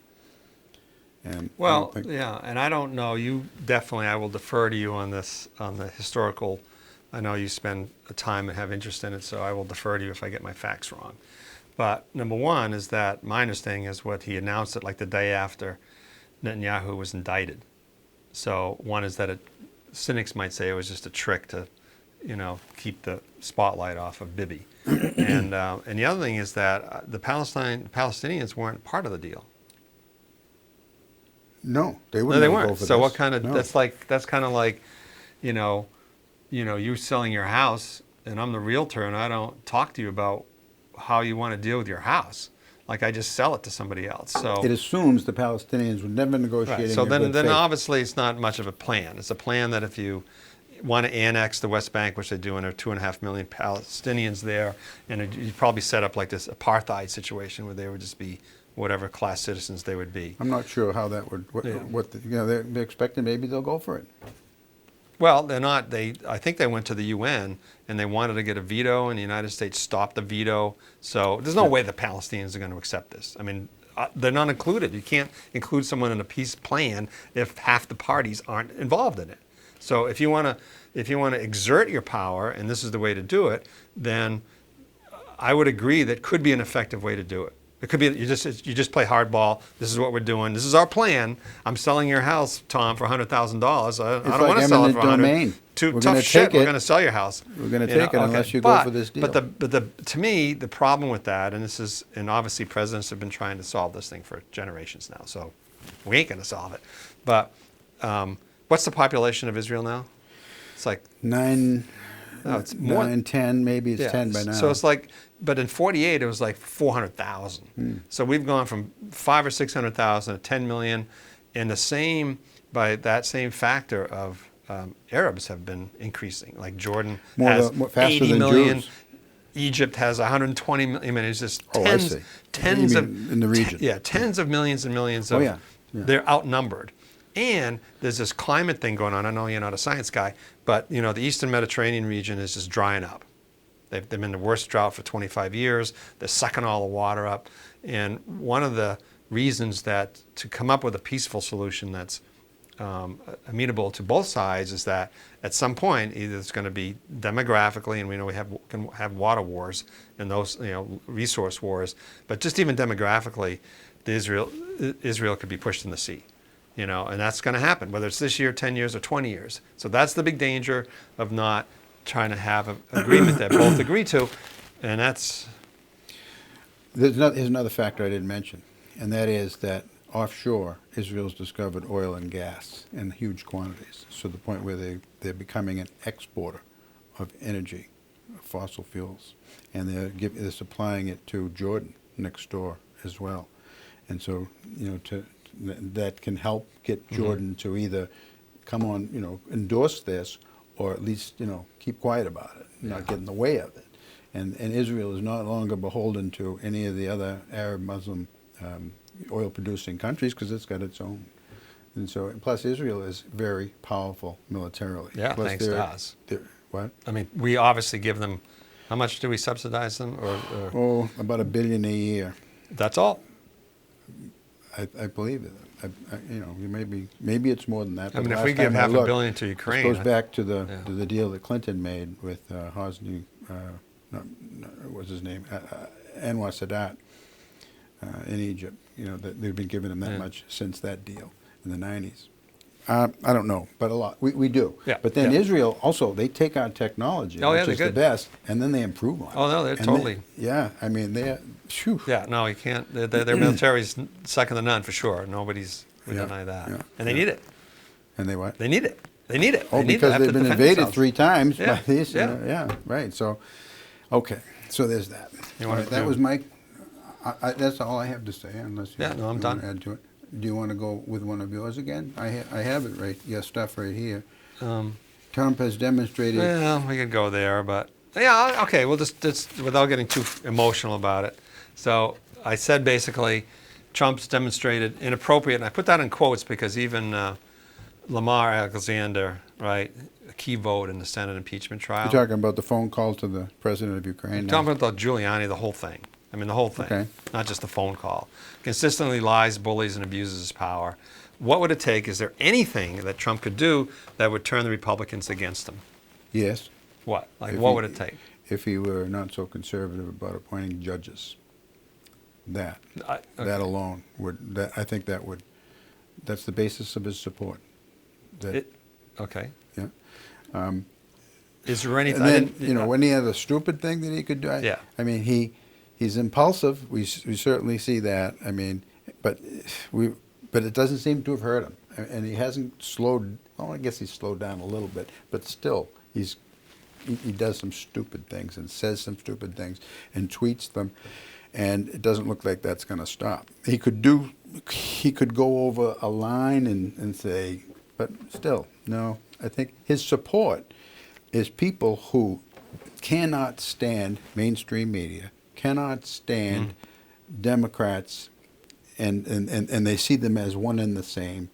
And well, yeah, and I don't know. You definitely, I will defer to you on this, on the historical. I know you spend time and have interest in it, so I will defer to you if I get my facts wrong. But number one is that my understanding is what he announced it like the day after Netanyahu was indicted. So one is that cynics might say it was just a trick to, keep the spotlight off of Bibi. And the other thing is that the Palestinians weren't part of the deal. No, they No, wouldn't. they Go weren't. for So this. what kind of? No. That's kind of like, you selling your house, and I'm the realtor, and I don't talk to you about how you want to deal with your house. Like I just sell it to somebody else. So It assumes the Palestinians would never negotiate. right. So then obviously it's not much of a plan. It's a plan that if you want to annex the West Bank, which they do, and there are 2.5 million Palestinians there, and you'd probably set up like this apartheid situation where they would just be whatever class citizens they would be. I'm not sure how that would. They're expecting maybe they'll go for it. Well, they're not. I think they went to the UN and they wanted to get a veto, and the United States stopped the veto. So there's no way the Palestinians are going to accept this. I mean, they're not included. You can't include someone in a peace plan if half the parties aren't involved in it. So if you want to exert your power, and this is the way to do it, then I would agree that could be an effective way to do it. It could be you just play hardball. This is what we're doing. This is our plan. I'm selling your house, Tom, for $100,000. I don't want to sell it for $100,000. Tough shit. We're going to sell your house. We're going to take it unless you go for this deal. But to me, the problem with that, and obviously presidents have been trying to solve this thing for generations now. So we ain't going to solve it. But what's the population of Israel now? It's like 9. No, it's more. 9, 10, maybe it's 10 by now. So it's like, but in 48 it was like 400,000. So we've gone from 500,000 or 600,000 to 10 million, and by that same factor of Arabs have been increasing. Like Jordan has faster 80 than million. Jews. Egypt has 120 million. I mean, it's just I tens see. of In the region. tens of millions and millions of. Yeah. They're outnumbered. And there's this climate thing going on. I know you're not a science guy, but the Eastern Mediterranean region is just drying up. They've been in the worst drought for 25 years. They're sucking all the water up. And one of the reasons that to come up with a peaceful solution that's amenable to both sides is that at some point either it's going to be demographically, and we know we can have water wars and those resource wars, but just even demographically, Israel could be pushed in the sea. And that's going to happen, whether it's this year, 10 years, or 20 years. So that's the big danger of not trying to have an agreement that both agree to, and that's... Here's another factor I didn't mention, and that is that offshore, Israel's discovered oil and gas in huge quantities, to the point where they're becoming an exporter of energy, fossil fuels, and they're supplying it to Jordan next door as well. And so, that can help get Jordan to either come on, endorse this, or at least, keep quiet about it, not get in the way of it. And Israel is no longer beholden to any of the other Arab Muslim oil-producing countries, because it's got its own. And so, plus Israel is very powerful militarily. Yeah, plus thanks to us. What? I mean, we obviously give them, how much do we subsidize them? Oh, about $1 billion a year. That's all? I believe it. Maybe it's more than that. I mean, if we give $500 million to Ukraine, it goes back to the deal that Clinton made with Hosni. What's his name? Anwar Sadat in Egypt. That they've been giving him that much since that deal in the 90s. I don't know, but a lot. We do. Yeah, But then yeah. Israel also, they take our technology, Oh, yeah, which they're is the good. best, and then they improve on it. Oh, no, they're And totally. yeah, I mean, they're. Phew. Yeah, no, you can't. Their military's second to none for sure. Nobody's would Yeah, deny that. yeah, And they yeah. need it. And they what? They need it. They need it. Oh, They need because it. they've been invaded 3 times Yeah, by these. yeah. Yeah, right. So, okay. So there's that. You wanna All right, that do- was my. That's all I have to say, unless you, Yeah, no, I'm you done. want to add to it. Do you want to go with one of yours again? I have it right. Your stuff right here. Trump has demonstrated. Well, we could go there, but yeah, okay. We'll just without getting too emotional about it. So I said basically, Trump's demonstrated inappropriate, and I put that in quotes because even Lamar Alexander, right, a key vote in the Senate impeachment trial. You're talking about the phone call to the president of Ukraine. I'm now? talking about Giuliani, the whole thing. I mean, the whole thing, Okay. not just the phone call. Consistently lies, bullies, and abuses his power. What would it take? Is there anything that Trump could do that would turn the Republicans against him? Yes. What? Like, If what he- would it take? If he were not so conservative about appointing judges. That Okay. that alone would. That I think that would. That's the basis of his support. That, Okay. yeah. Is there anything? And then, you know, when he had a stupid thing that he could do, Yeah. I mean, he's impulsive. We certainly see that. I mean, but it doesn't seem to have hurt him. And he hasn't slowed, well, I guess he's slowed down a little bit, but still, he does some stupid things and says some stupid things and tweets them, and it doesn't look like that's going to stop. He could go over a line and say, but still, no. I think his support is people who cannot stand mainstream media, cannot stand Democrats, and they see them as one and the same,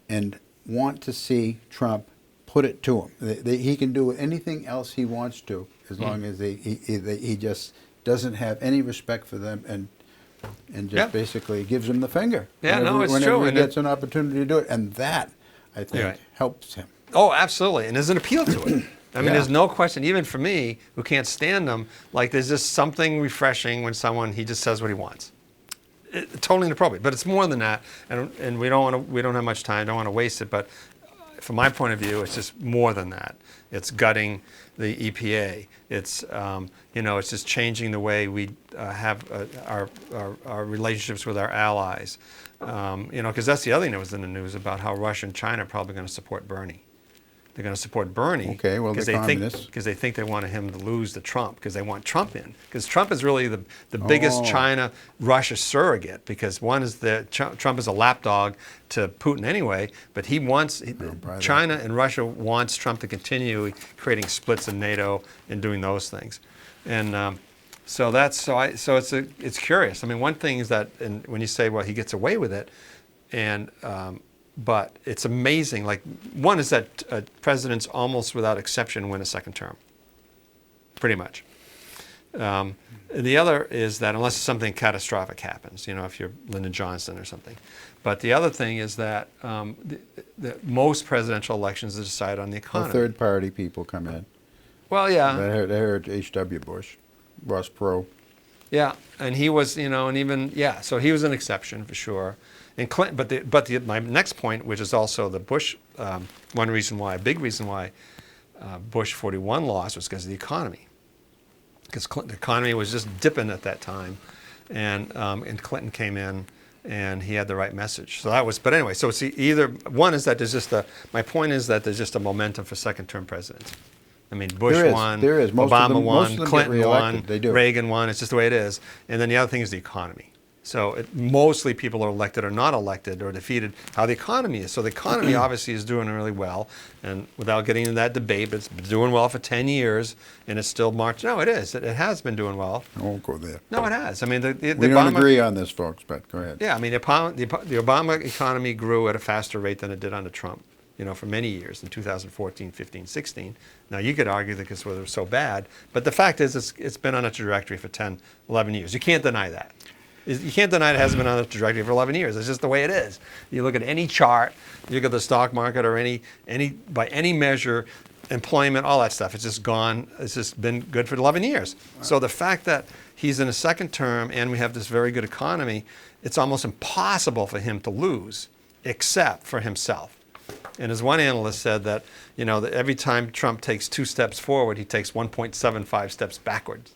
and want to see Trump put it to him. He can do anything else he wants to, as long as he just doesn't have any respect for them, and just Yeah. basically gives them the finger. Yeah, no, it's whenever true, he and gets an opportunity to do it, and that, I think, Right. helps him. Oh, absolutely. And there's an appeal to it. I mean, Yeah. there's no question, even for me, who can't stand him, like there's just something refreshing when he just says what he wants. Totally inappropriate. But it's more than that. And we don't have much time, don't want to waste it. But from my point of view, it's just more than that. It's gutting the EPA. It's, it's just changing the way we have our relationships with our allies. Because that's the other thing that was in the news about how Russia and China are probably going to support Bernie. They're going to support Bernie Okay, well, the communists. because they think they want him to lose to Trump, because they want Trump in. Because Trump is really the biggest China-Russia surrogate, because one is Trump is a lapdog to Putin anyway, but China and Russia wants Trump to continue creating splits in NATO and doing those things. And so it's curious. I mean, one thing is that, and when you say, well, he gets away with it, and but it's amazing. Like, one is that presidents almost without exception win a second term, pretty much. The other is that unless something catastrophic happens, if you're Lyndon Johnson or something. But the other thing is that most presidential elections are decided on the economy. Third-party people come in. Well, yeah. They heard H.W. Bush, Ross Perot. Yeah, and he was, and even, so he was an exception for sure. And Clinton, my next point, which is also the Bush, a big reason why Bush 41 lost was because of the economy. Because the economy was just dipping at that time, and Clinton came in, and he had the right message. So that was, but anyway, so it's either one is that my point is that there's just a momentum for second-term presidents. I mean, Bush won, Obama won, Clinton won, Reagan won. It's just the way it is. And then the other thing is the economy. So mostly people are elected or not elected or defeated how the economy is. So the economy obviously is doing really well. And without getting into that debate, but it's been doing well for 10 years and it's still marching. No, it is. It has been doing well. I won't go there. No, it has. I mean, we don't agree on this, folks, but go ahead. Yeah, I mean, the Obama economy grew at a faster rate than it did under Trump, for many years in 2014, 15, 16. Now, you could argue that because it was so bad, but the fact is it's been on a trajectory for 10, 11 years. You can't deny that. You can't deny it hasn't been on a trajectory for 11 years. It's just the way it is. You look at any chart, you look at the stock market or by any measure, employment, all that stuff. It's just gone. It's just been good for 11 years. Wow. So the fact that he's in a second term and we have this very good economy, it's almost impossible for him to lose, except for himself. And as one analyst said that, that every time Trump takes 2 steps forward, he takes 1.75 steps backwards.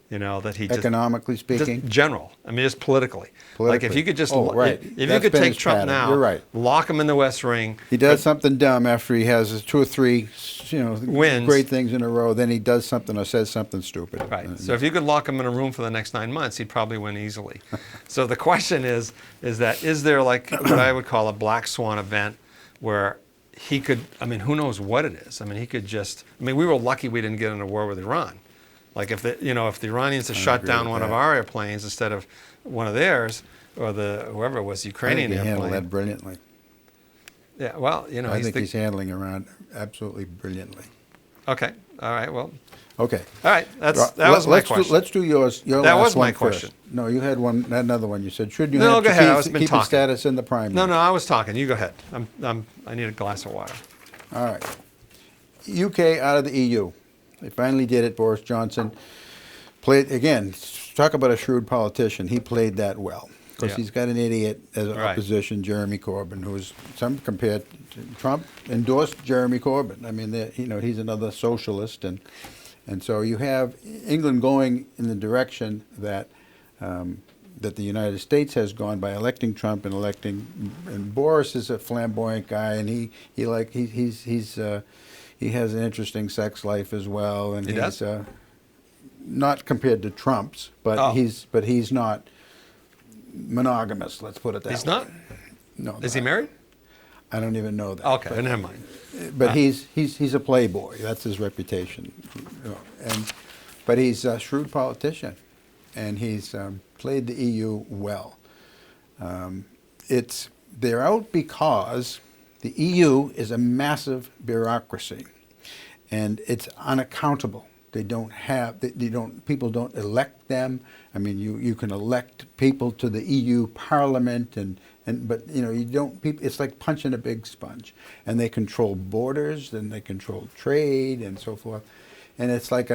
That he Economically speaking? just general. I mean, just politically. Like if you could just, right. if That's you could been take his Trump pattern. now, You're right. lock him in the West Wing. He does something dumb after he has 2 or 3, Wins. great things in a row. Then he does something or says something stupid. Right. So if you could lock him in a room for the next 9 months, he'd probably win easily. So the question is there like what I would call a black swan event where he could, I mean, who knows what it is? I mean, he could just, we were lucky we didn't get in a war with Iran. Like if the Iranians had shut down one of our airplanes instead of one of theirs, or whoever it was, Ukrainian I think he airplane. handled that brilliantly. Yeah, well, I think he's handling Iran absolutely brilliantly. Okay, all right, well. Okay. All right, that was my question. Let's do yours. Your That last was my one first. question. No, you had another one. You said, should you No, have go to ahead. I was been keep talking. his status in the primary? No, I was talking. You go ahead. I need a glass of water. All right. UK out of the EU. They finally did it. Boris Johnson played, again, talk about a shrewd politician. He played that well. Because he's got an idiot as an opposition, Jeremy Corbyn, who's some compared to Trump, endorsed Jeremy Corbyn. I mean, he's another socialist. And so you have England going in the direction that that the United States has gone by electing Trump and and Boris is a flamboyant guy, and he has an interesting sex life as well, and he's not compared to Trump's, but he's not monogamous. Let's put it that way. He's not? No. Is he married? I don't even know that. Okay, never mind. But he's a playboy. That's his reputation. But he's a shrewd politician, and he's played the EU well. They're out because the EU is a massive bureaucracy, and it's unaccountable. People don't elect them. I mean, you can elect people to the EU Parliament, but you don't. It's like punching a big sponge, and they control borders, and they control trade, and so forth. And it's like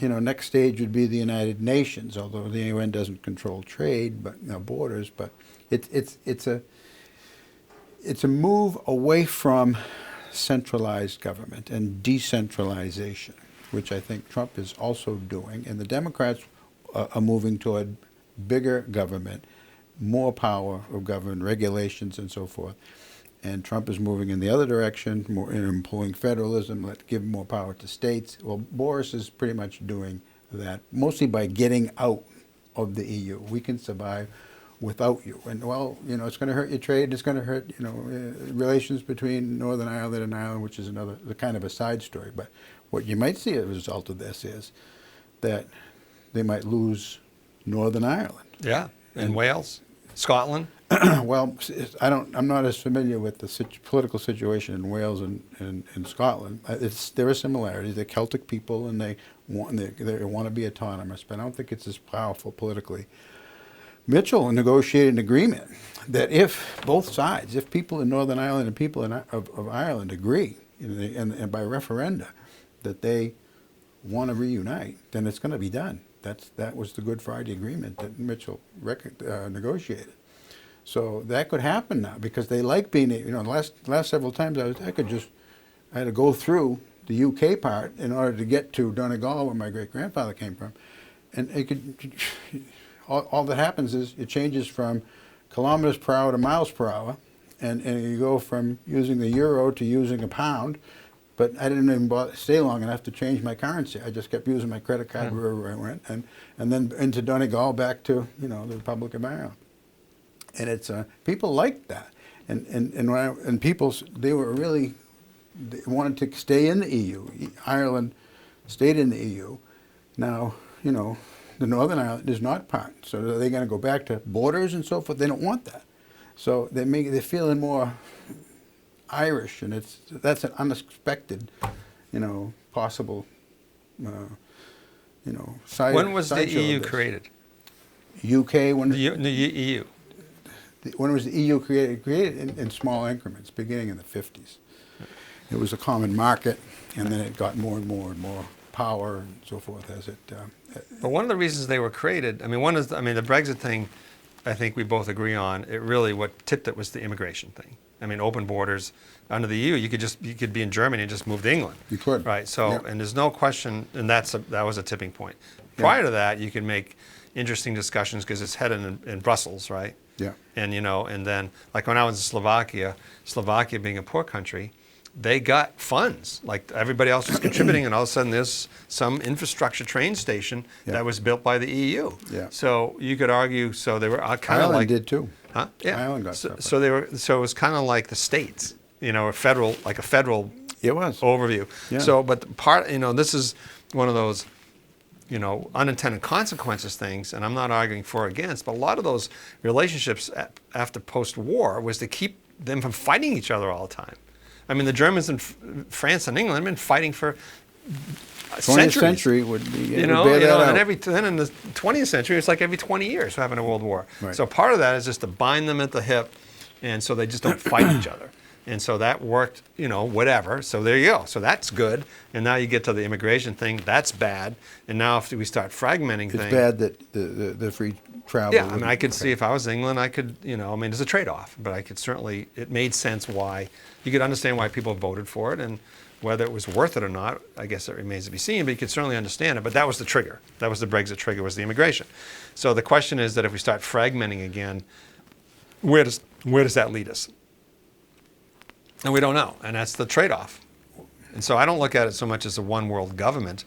next stage would be the United Nations, although the UN doesn't control trade, but borders. But it's a move away from centralized government and decentralization, which I think Trump is also doing, and the Democrats are moving toward bigger government, more power of government, regulations, and so forth. And Trump is moving in the other direction, more in employing federalism, give more power to states. Well, Boris is pretty much doing that, mostly by getting out of the EU. We can survive without you. And it's going to hurt your trade. It's going to hurt, relations between Northern Ireland and Ireland, which is another kind of a side story. But what you might see as a result of this is that they might lose Northern Ireland. Yeah, and Wales, Scotland. Well, I'm not as familiar with the political situation in Wales and Scotland. There are similarities. They're Celtic people, and they want to be autonomous, but I don't think it's as powerful politically. Mitchell negotiated an agreement that if both sides, if people in Northern Ireland and people of Ireland agree, and by referenda, that they want to reunite, then it's going to be done. That was the Good Friday Agreement that Mitchell negotiated. So that could happen now because they like being, the last several times I had to go through the UK part in order to get to Donegal, where my great-grandfather came from. And all that happens is it changes from kilometers per hour to miles per hour, and you go from using the euro to using a pound, but I didn't even stay long enough to change my currency. I just kept using my credit card wherever I went, and then into Donegal back to, the Republic of Ireland. And it's people liked that, and people they wanted to stay in the EU. Ireland stayed in the EU. Now the Northern Ireland is not part. So are they going to go back to borders and so forth? They don't want that. So they're feeling more Irish, and that's an unexpected, possible, side. When was the EU created? UK when the EU. When was the EU created? Created in small increments, beginning in the 50s. It was a common market, and then it got more and more and more power and so forth as it. But one of the reasons they were created, one is the Brexit thing I think we both agree on, it really what tipped it was the immigration thing. I mean, open borders under the EU, you could be in Germany and just move to England. You could. Right. So, Yep. and there's no question, and that was a tipping point. Prior to that, you can make interesting discussions because it's headed in Brussels, right? Yeah. And and then like when I was in Slovakia being a poor country, they got funds like everybody else was contributing, and all of a sudden there's some infrastructure train station Yeah. that was built by the EU. Yeah. So you could argue, so they were kind of Ireland like did too. Huh? Yeah. Ireland got so, separate. so they were. So it was kind of like the states, a federal It was. overview. Yeah. So, but the part, this is one of those, unintended consequences things, and I'm not arguing for or against, but a lot of those relationships after post-war was to keep them from fighting each other all the time. I mean, the Germans in France and England have been fighting for 20th centuries. century would be And then in the 20th century, it's like every 20 years we're having a world war. Right. So part of that is just to bind them at the hip, and so they just don't fight each other. And so that worked, whatever. So there you go. So that's good. And now you get to the immigration thing. That's bad. And now if we start fragmenting It's things. bad that the free travel. Yeah, I mean, I could see if I was England, I could, there's a trade-off, but I could certainly, it made sense why, you could understand why people voted for it, and whether it was worth it or not, I guess it remains to be seen, but you could certainly understand it. But that was the trigger. That was the Brexit trigger, was the immigration. So the question is that if we start fragmenting again, where does that lead us? And we don't know, and that's the trade-off. And so I don't look at it so much as a one-world government,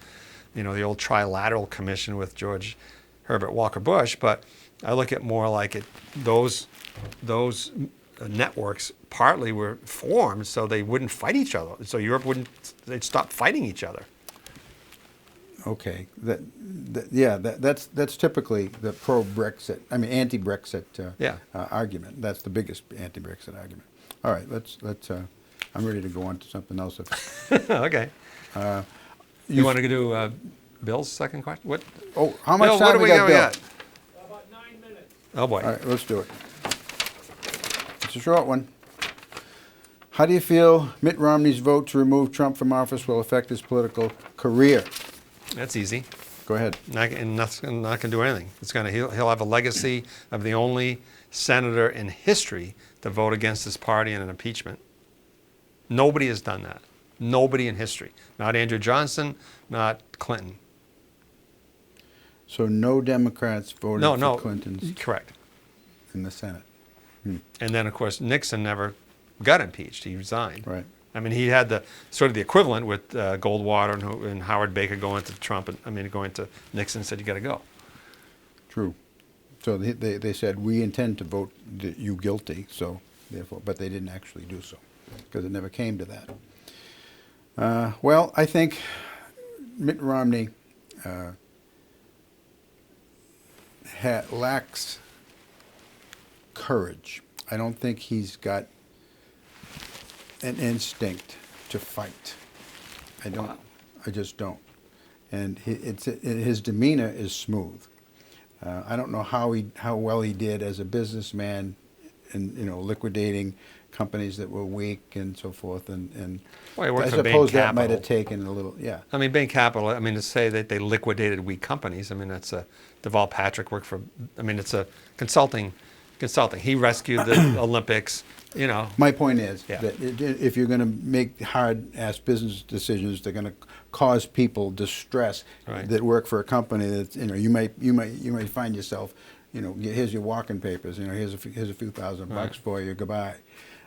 the old trilateral commission with George Herbert Walker Bush, but I look at more like those networks partly were formed so they wouldn't fight each other. So they'd stop fighting each other. Okay, that's typically the pro-Brexit, anti-Brexit argument. That's the biggest anti-Brexit argument. All right, let's. I'm ready to go on to something else. Okay. You want to do Bill's second question? What? Oh, how much Bill, time what do we got, Bill? got? About 9 minutes. Oh boy. All right, let's do it. It's a short one. How do you feel Mitt Romney's vote to remove Trump from office will affect his political career? That's easy. Go ahead. Not going to do anything. He'll have a legacy of the only senator in history to vote against his party in an impeachment. Nobody has done that. Nobody in history. Not Andrew Johnson, not Clinton. So no Democrats voted for Clinton's correct. in the Senate. And then, of course, Nixon never got impeached. He resigned. Right. I mean, he had the equivalent with Goldwater and Howard Baker going to Trump, going to Nixon and said, you got to go. True. So they said, we intend to vote you guilty, so therefore, but they didn't actually do so because it never came to that. Well, I think Mitt Romney lacks courage. I don't think he's got an instinct to fight. I don't. Wow. I just don't. And his demeanor is smooth. I don't know how well he did as a businessman, in liquidating companies that were weak and so forth. And Well, he worked I for Bain suppose that might Capital. have taken a little. Yeah. Bain Capital, to say that they liquidated weak companies, that's Deval Patrick worked for, it's a consulting. He rescued the Olympics, My point is Yeah. that if you're going to make hard-ass business decisions, they're going to cause people distress Right. that work for a company that you might find yourself, here's your walking papers, here's a few thousand bucks for you, goodbye.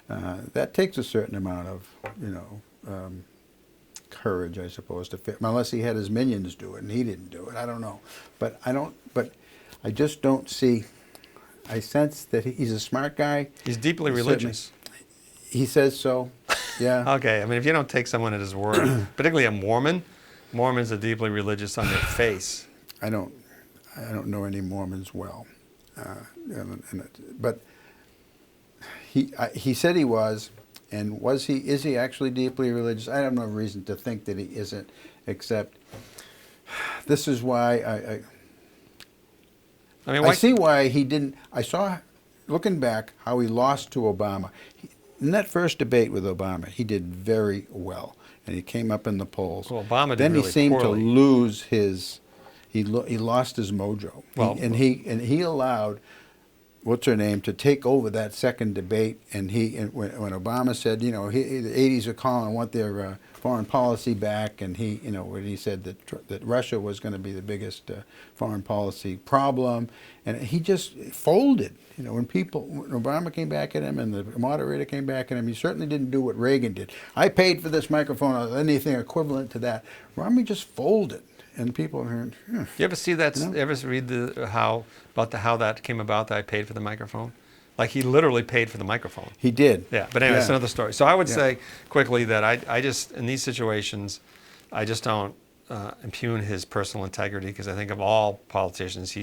That takes a certain amount of courage, I suppose, to fit. Unless he had his minions do it and he didn't do it, I don't know. But I just don't see. I sense that he's a smart guy. He's deeply Certainly. religious. He says so. Yeah. Okay, if you don't take someone at his word, particularly a Mormon, Mormons are deeply religious on their face. I don't know any Mormons well, but he said he was, and is he actually deeply religious? I have no reason to think that he isn't, except this is why I see why he didn't. I saw, looking back, how he lost to Obama. In that first debate with Obama, he did very well, and he came up in the polls. Well, Obama did then really he seemed poorly. to lose his. He lost his mojo. Well, He allowed what's her name, to take over that second debate. And when Obama said, the 80s are calling, want their foreign policy back, and when he said that Russia was going to be the biggest foreign policy problem, and he just folded. When Obama came back at him and the moderator came back at him, he certainly didn't do what Reagan did. I paid for this microphone or anything equivalent to that. Romney just folded. And people are hearing, You ever see that? You ever read how that came about? That I paid for the microphone, like he literally paid for the microphone. He did. Yeah, but anyway, it's another story. So I would Yeah. say quickly that I just in these situations, I just don't impugn his personal integrity, because I think of all politicians,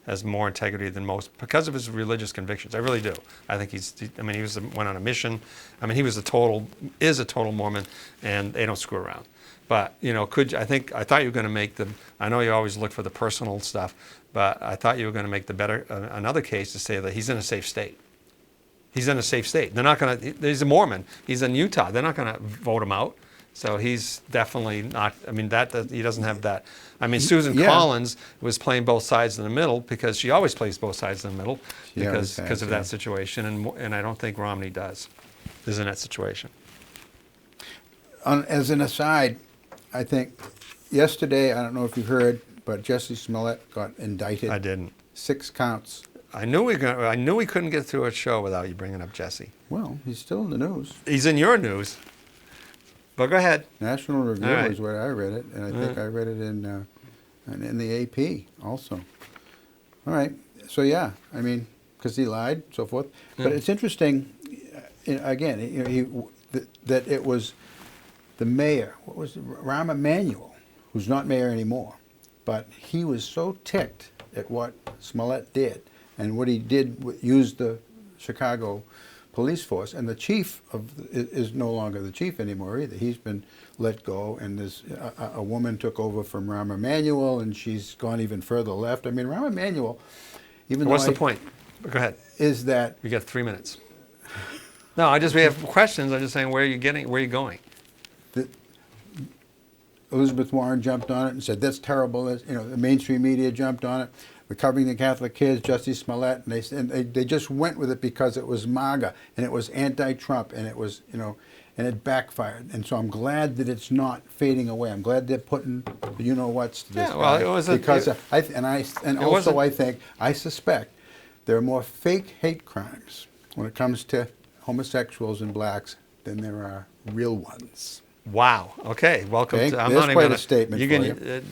has more integrity than most because of his religious convictions. I really do. I think he went on a mission. I mean, he is a total Mormon, and they don't screw around. But I thought you were going to make I know you always look for the personal stuff, but I thought you were going to make another case to say that he's in a safe state. He's in a safe state. They're not going to. He's a Mormon. He's in Utah. They're not going to vote him out. So he's definitely not. I mean, he doesn't have that. I mean, Susan Collins was playing both sides in the middle, because she always plays both sides in the middle because of that situation, and I don't think Romney is in that situation. As an aside, I think yesterday, I don't know if you heard, but Jesse Smollett got indicted. I didn't. 6 counts. I knew we couldn't get through a show without you bringing up Jesse. Well, he's still in the news. He's in your news. But go ahead. National Review All right. is where I read it, and I think I read it in the AP also. All right. So yeah, I mean, because he lied, so forth. But it's interesting. Again, that it was the mayor. What was it? Rahm Emanuel, who's not mayor anymore, but he was so ticked at what Smollett did and what he did, used the Chicago police force, and the chief is no longer the chief anymore either. He's been let go, and there's a woman took over from Rahm Emanuel, and she's gone even further left. I mean, Rahm Emanuel, even What's the point? Go ahead. Is that You got 3 minutes. No, we have questions. I'm just saying, where are you going? Elizabeth Warren jumped on it and said that's terrible. The mainstream media jumped on it. We're covering the Catholic kids, Jussie Smollett, and they just went with it because it was MAGA and it was anti-Trump, and it was and it backfired. And so I'm glad that it's not fading away. I'm glad they're putting whats to this. Yeah, well, it was because I suspect there are more fake hate crimes when it comes to homosexuals and blacks than there are real ones. Wow. Okay. Welcome. Okay? I'm There's not quite even a statement for you.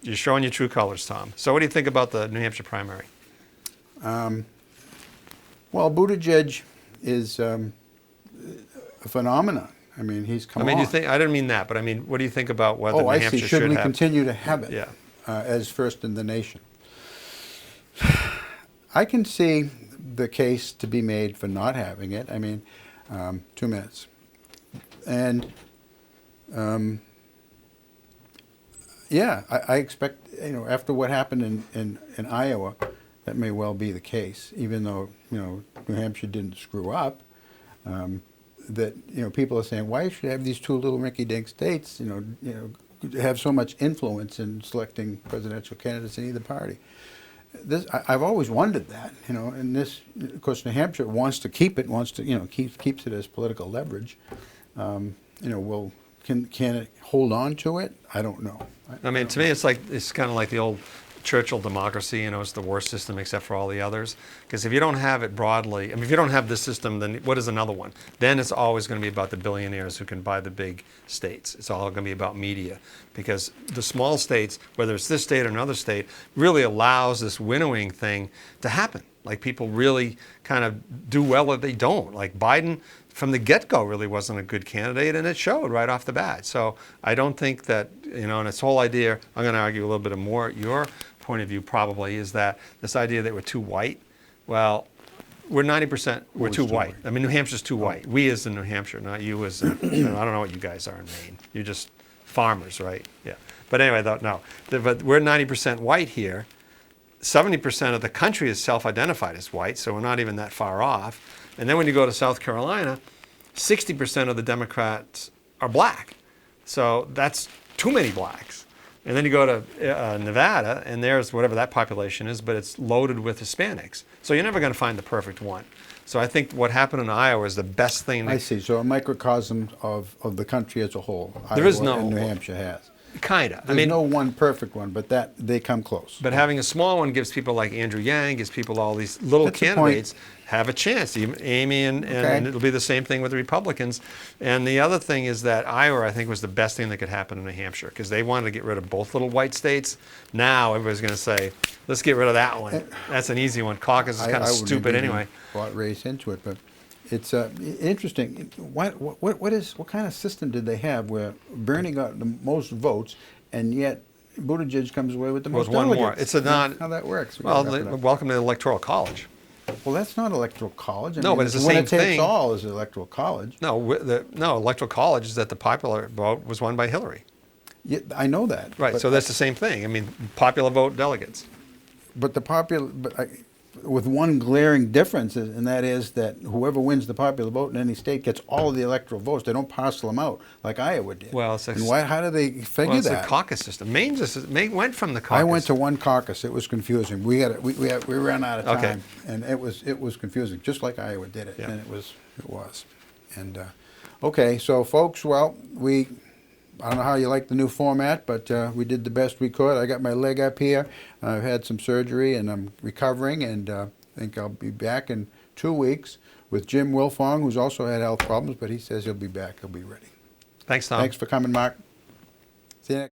You're showing your true colors, Tom. So what do you think about the New Hampshire primary? Well, Buttigieg is a phenomenon. I mean, he's come on. I didn't mean that, but I mean, what do you think about whether New Hampshire Should we have? continue to have it as first in the nation? I can see the case to be made for not having it. I mean, 2 minutes. And I expect, after what happened in Iowa, that may well be the case, even though, New Hampshire didn't screw up. That, people are saying, why should you have these 2 little rinky-dink states, have so much influence in selecting presidential candidates in either party? I've always wondered that, and this, of course, New Hampshire wants to keep it, keeps it as political leverage. Can it hold on to it? I don't know. I mean, to me, it's kind of like the old Churchill democracy. It's the worst system except for all the others. Because if you don't have it broadly, if you don't have this system, then what is another one? Then it's always going to be about the billionaires who can buy the big states. It's all going to be about media. Because the small states, whether it's this state or another state, really allows this winnowing thing to happen. Like people really kind of do well or they don't. Like Biden, from the get-go, really wasn't a good candidate, and it showed right off the bat. So I don't think that, and this whole idea, I'm going to argue a little bit more, your point of view probably is that this idea that we're too white, well, we're 90%, we're too white. I mean, New Hampshire's too white. We as in New Hampshire, not you as, I don't know what you guys are in Maine. You're just farmers, right? Yeah. But anyway, no. But we're 90% white here. 70% of the country is self-identified as white, so we're not even that far off. And then when you go to South Carolina, 60% of the Democrats are black. So that's too many blacks. And then you go to Nevada, and there's whatever that population is, but it's loaded with Hispanics. So you're never going to find the perfect one. So I think what happened in Iowa is the best thing. I see. So a microcosm of the country as a whole. There is Iowa no- and New Hampshire has. Kind of. There's no one perfect one, but that they come close. But having a small one gives people like Andrew Yang, gives people all these little That's the point. candidates have a chance. Amy and it'll be the same thing with the Republicans. And the other thing is that Iowa, I think, was the best thing that could happen in New Hampshire because they wanted to get rid of both little white states. Now everybody's going to say, let's get rid of that one. That's an easy one. Caucus is kind of I wouldn't stupid even anyway. brought race into it, but it's interesting. What kind of system did they have where Bernie got the most votes and yet Buttigieg comes away with the most one delegates? more. It's a non. How that works? Well, welcome to the Electoral College. Well, that's not electoral college. I No, mean, but it's the winner same takes thing. all is electoral college. No, Electoral College is that the popular vote was won by Hillary. Yeah, I know that. Right, But, so that's the same thing. I mean, popular vote delegates. with one glaring difference, and that is that whoever wins the popular vote in any state gets all of the electoral votes. They don't parcel them out like Iowa did. Well, it's and how do they figure it's that? a caucus system. Maine went from the caucus. I went to one caucus. It was confusing. We ran out of time, Okay. and it was confusing, just like Iowa did it, Yeah. and it was. And okay, so folks, well, I don't know how you like the new format, but we did the best we could. I got my leg up here. I've had some surgery, and I'm recovering, and I think I'll be back in 2 weeks with Jim Wilfong, who's also had health problems, but he says he'll be back. He'll be ready. Thanks, Tom. Thanks for coming, Mark. See you next